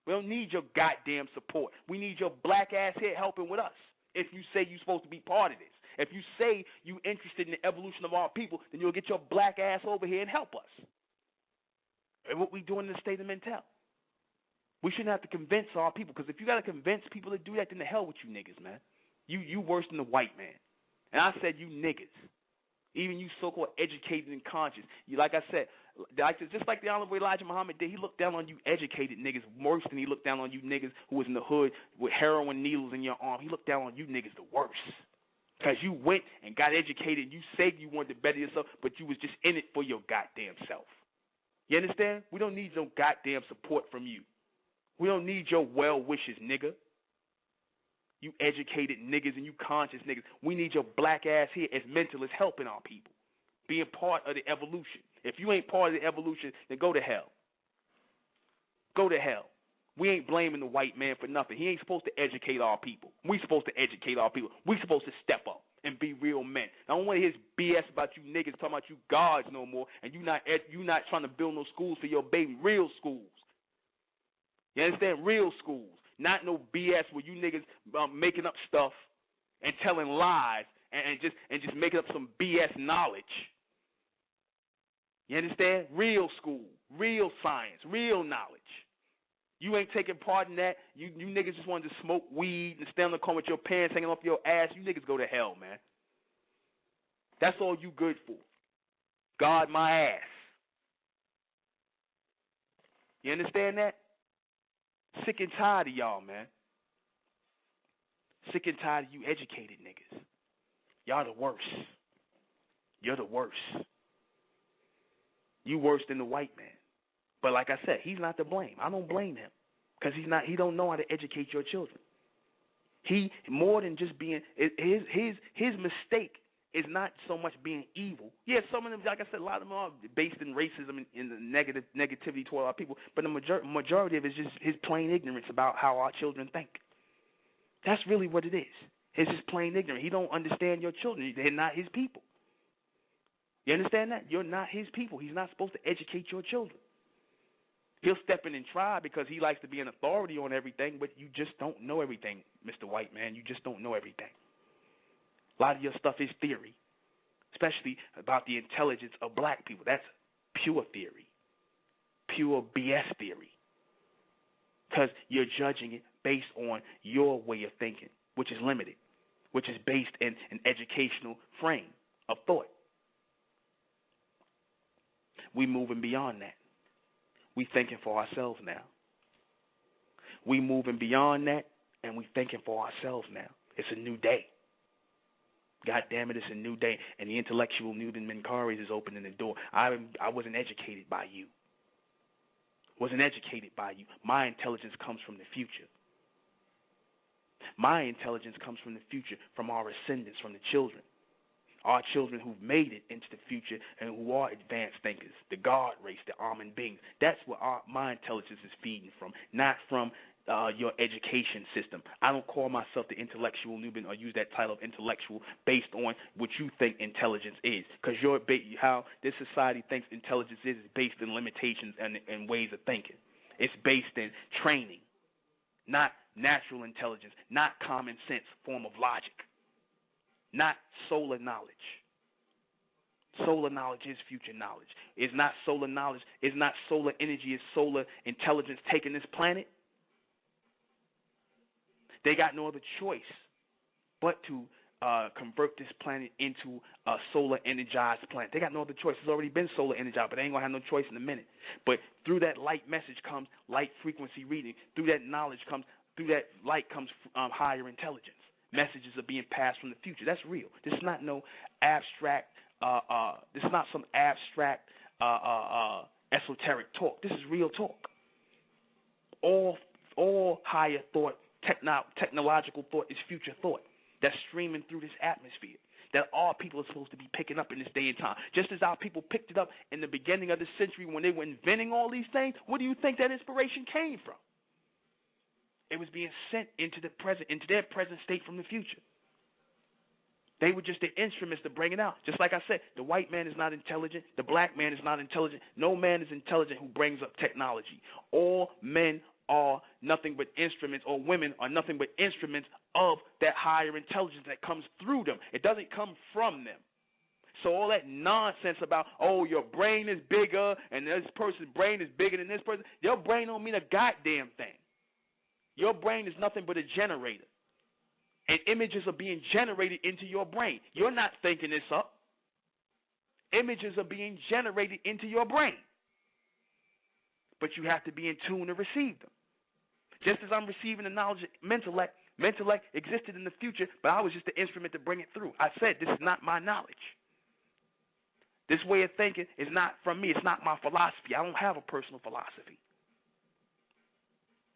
We don't need your goddamn support. We need your black ass here helping with us if you say you're supposed to be part of this. If you say you interested in the evolution of our people, then you'll get your black ass over here and help us. And what we doing in the state of Mentel. We shouldn't have to convince our people, because if you got to convince people to do that, then the hell with you niggas, man. You worse than the white man. And I said you niggas. Even you so-called educated and conscious. You, like I said, just like the Honorable Elijah Muhammad did, he looked down on you educated niggas worse than he looked down on you niggas who was in the hood with heroin needles in your arm. He looked down on you niggas the worst. Because you went and got educated. You said you wanted to better yourself, but you was just in it for your goddamn self. You understand? We don't need no goddamn support from you. We don't need your well wishes, nigga. You educated niggas and you conscious niggas. We need your black ass here as mentalists helping our people, being part of the evolution. If you ain't part of the evolution, then go to hell. Go to hell. We ain't blaming the white man for nothing. He ain't supposed to educate our people. We supposed to educate our people. We supposed to step up and be real men. I don't want to hear his BS about you niggas talking about you gods no more, and you not trying to build no schools for your baby. Real schools. You understand? Real schools. Not no BS where you niggas making up stuff and telling lies and just making up some BS knowledge. You understand? Real school, real science, real knowledge. You ain't taking part in that. You niggas just wanted to smoke weed and stand on the corner with your pants hanging off your ass. You niggas go to hell, man. That's all you good for. Guard my ass. You understand that? Sick and tired of y'all, man. Sick and tired of you educated niggas. Y'all the worst. You're the worst. You worse than the white man. But like I said, he's not to blame. I don't blame him, because he don't know how to educate your children. He, more than just being, his mistake is not so much being evil. Yeah, some of them, like I said, a lot of them are based in racism and in the negativity toward our people, but the majority of it is just his plain ignorance about how our children think. That's really what it is. It's just plain ignorant. He don't understand your children. They're not his people. You understand that? You're not his people. He's not supposed to educate your children. He'll step in and try because he likes to be an authority on everything, but you just don't know everything, Mr. White Man. You just don't know everything. A lot of your stuff is theory, especially about the intelligence of black people. That's pure theory, pure BS theory, because you're judging it based on your way of thinking, which is limited, which is based in an educational frame of thought. We moving beyond that. We thinking for ourselves now. We moving beyond that, and we thinking for ourselves now. It's a new day. God damn it, it's a new day, and the intellectual Nuben Menkaris is opening the door. I wasn't educated by you. Wasn't educated by you. My intelligence comes from the future. My intelligence comes from the future, from our ascendants, from the children. Our children who've made it into the future and who are advanced thinkers, the God race, the almond beings. That's where my intelligence is feeding from, not from your education system. I don't call myself the intellectual Nuben or use that title of intellectual based on what you think intelligence is, because how this society thinks intelligence is based in limitations and ways of thinking. It's based in training, not natural intelligence, not common sense form of logic. Not solar knowledge. Solar knowledge is future knowledge. It's not solar knowledge. It's not solar energy. It's solar intelligence taking this planet. They got no other choice but to convert this planet into a solar energized planet. They got no other choice. It's already been solar energized, but they ain't going to have no choice in a minute. But through that light message comes light frequency reading. Through that knowledge comes, through that light comes higher intelligence. Messages are being passed from the future. That's real. This is not no abstract. This is not some abstract esoteric talk. This is real talk. All higher thought, technological thought is future thought that's streaming through this atmosphere that our people are supposed to be picking up in this day and time. Just as our people picked it up in the beginning of the century when they were inventing all these things, where do you think that inspiration came from? It was being sent into the present, into their present state from the future. They were just the instruments to bring it out. Just like I said, the white man is not intelligent. The black man is not intelligent. No man is intelligent who brings up technology. All men are nothing but instruments, or women are nothing but instruments of that higher intelligence that comes through them. It doesn't come from them. So all that nonsense about, oh, your brain is bigger and this person's brain is bigger than this person, your brain don't mean a goddamn thing. Your brain is nothing but a generator. And images are being generated into your brain. You're not thinking this up. Images are being generated into your brain. But you have to be in tune to receive them. Just as I'm receiving the knowledge of mental existed in the future, but I was just the instrument to bring it through. I said, this is not my knowledge. This way of thinking is not from me. It's not my philosophy. I don't have a personal philosophy.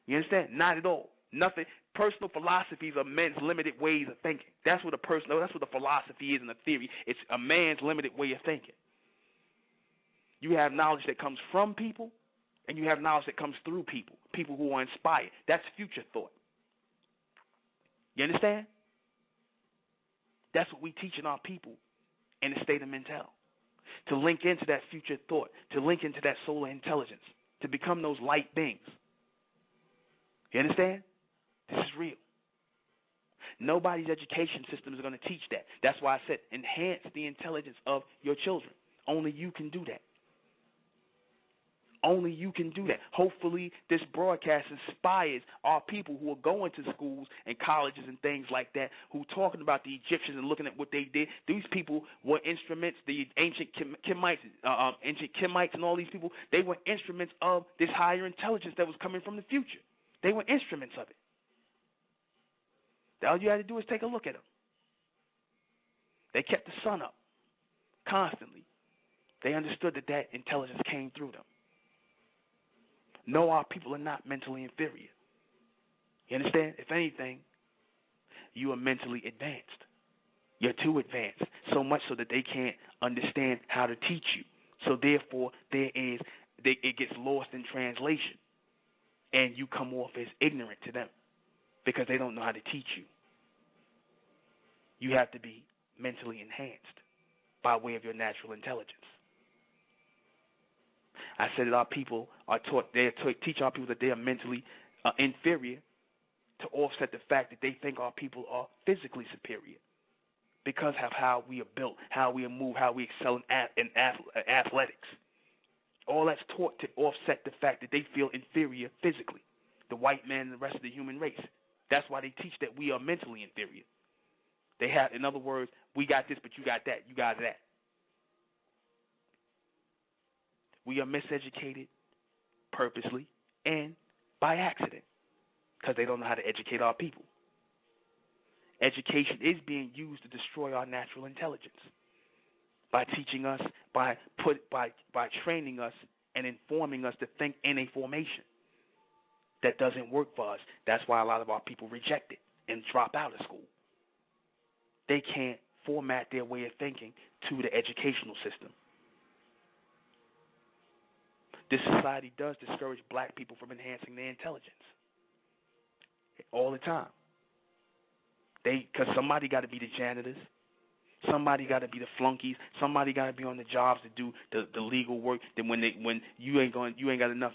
You understand? Not at all. Nothing. Personal philosophies are men's limited ways of thinking. That's what that's what the philosophy is in the theory. It's a man's limited way of thinking. You have knowledge that comes from people, and you have knowledge that comes through people, people who are inspired. That's future thought. You understand? That's what we teaching our people in the state of mental. To link into that future thought, to link into that solar intelligence, to become those light beings. You understand? This is real. Nobody's education system is going to teach that. That's why I said enhance the intelligence of your children. Only you can do that. Only you can do that. Hopefully this broadcast inspires our people who are going to schools and colleges and things like that, who are talking about the Egyptians and looking at what they did. These people were instruments, the ancient Kemites and all these people, they were instruments of this higher intelligence that was coming from the future. They were instruments of it. All you had to do is take a look at them. They kept the sun up constantly. They understood that intelligence came through them. No, our people are not mentally inferior. You understand? If anything, you are mentally advanced. You're too advanced, so much so that they can't understand how to teach you. So therefore, it gets lost in translation, and you come off as ignorant to them because they don't know how to teach you. You have to be mentally enhanced by way of your natural intelligence. I said that our people are taught, teach our people that they are mentally inferior to offset the fact that they think our people are physically superior because of how we are built, how we are moved, how we excel in athletics. All that's taught to offset the fact that they feel inferior physically, the white man and the rest of the human race. That's why they teach that we are mentally inferior. They have, in other words, we got this, but you got that, you got that. We are miseducated purposely and by accident because they don't know how to educate our people. Education is being used to destroy our natural intelligence by teaching us, by training us and informing us to think in a formation that doesn't work for us. That's why a lot of our people reject it and drop out of school. They can't format their way of thinking to the educational system. This society does discourage black people from enhancing their intelligence all the time. Because somebody got to be the janitors, somebody got to be the flunkies, somebody got to be on the jobs to do the legal work. Then when you ain't got enough,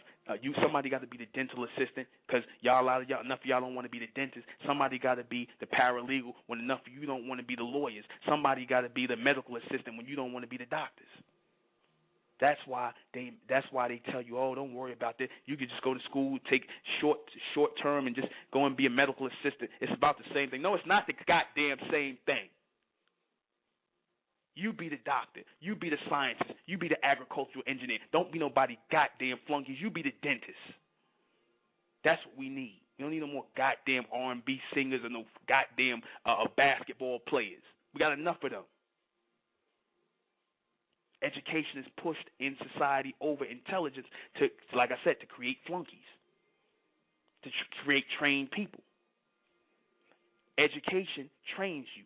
somebody got to be the dental assistant because enough of y'all don't want to be the dentist. Somebody got to be the paralegal when enough of you don't want to be the lawyers. Somebody got to be the medical assistant when you don't want to be the doctors. That's why they tell you, oh, don't worry about that. You could just go to school, take short term, and just go and be a medical assistant. It's about the same thing. No, it's not the goddamn same thing. You be the doctor. You be the scientist. You be the agricultural engineer. Don't be nobody goddamn flunkies. You be the dentist. That's what we need. We don't need no more goddamn R&B singers or no goddamn basketball players. We got enough of them. Education is pushed in society over intelligence to, like I said, to create flunkies, to create trained people. Education trains you.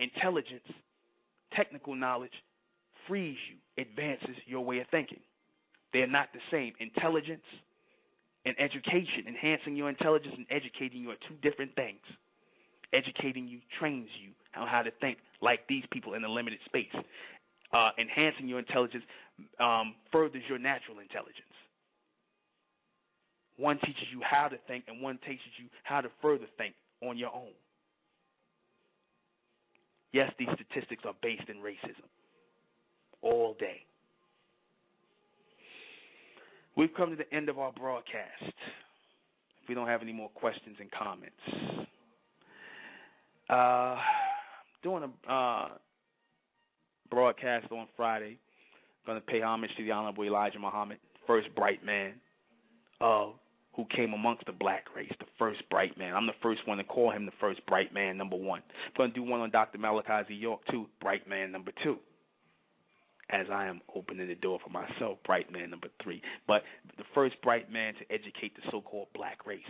Intelligence, technical knowledge, frees you, advances your way of thinking. They're not the same. Intelligence and education, enhancing your intelligence and educating you are two different things. Educating you trains you on how to think like these people in a limited space. Enhancing your intelligence furthers your natural intelligence. One teaches you how to think, and one teaches you how to further think on your own. Yes, these statistics are based in racism all day. We've come to the end of our broadcast. If we don't have any more questions and comments, doing a broadcast on Friday. Going to pay homage to the Honorable Elijah Muhammad, first bright man who came amongst the black race, the first bright man. I'm the first one to call him the first bright man, number one. I'm going to do one on Dr. Malachi Z. York, too, bright man, number two, as I am opening the door for myself, bright man, number three. But the first bright man to educate the so-called black race.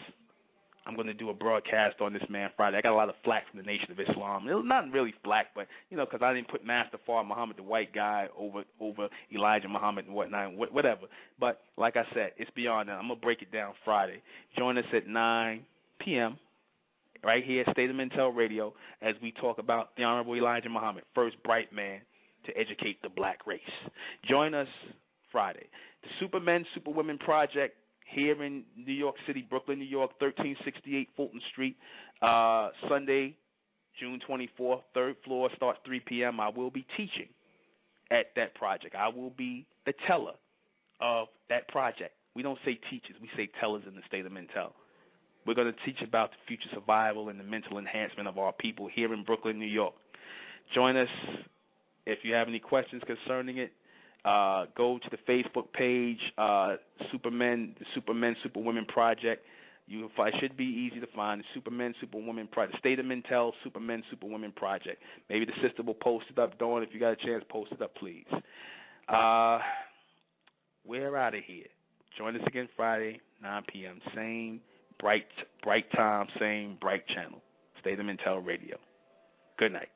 I'm going to do a broadcast on this man Friday. I got a lot of flack from the Nation of Islam. It was not really flack, but, because I didn't put Master Fard Muhammad, the white guy, over Elijah Muhammad and whatnot, whatever. But like I said, it's beyond that. I'm going to break it down Friday. Join us at 9 p.m. right here at State of Mentel Radio as we talk about the Honorable Elijah Muhammad, first bright man to educate the black race. Join us Friday. The Supermen, Superwomen Project, here in New York City, Brooklyn, New York, 1368 Fulton Street, Sunday, June 24th, third floor, starts 3 p.m. I will be teaching at that project. I will be the teller of that project. We don't say teachers, we say tellers in the State of Mentel. We're going to teach about the future survival and the mental enhancement of our people here in Brooklyn, New York. Join us if you have any questions concerning it. Go to the Facebook page, Supermen, Superwomen Project. It should be easy to find. The Supermen, Superwomen Project. State of Mentel, Supermen, Superwomen Project. Maybe the sister will post it up. Dawn, if you got a chance, post it up, please. We're out of here. Join us again Friday, 9 p.m. Same bright time, same bright channel. State of Mentel Radio. Good night.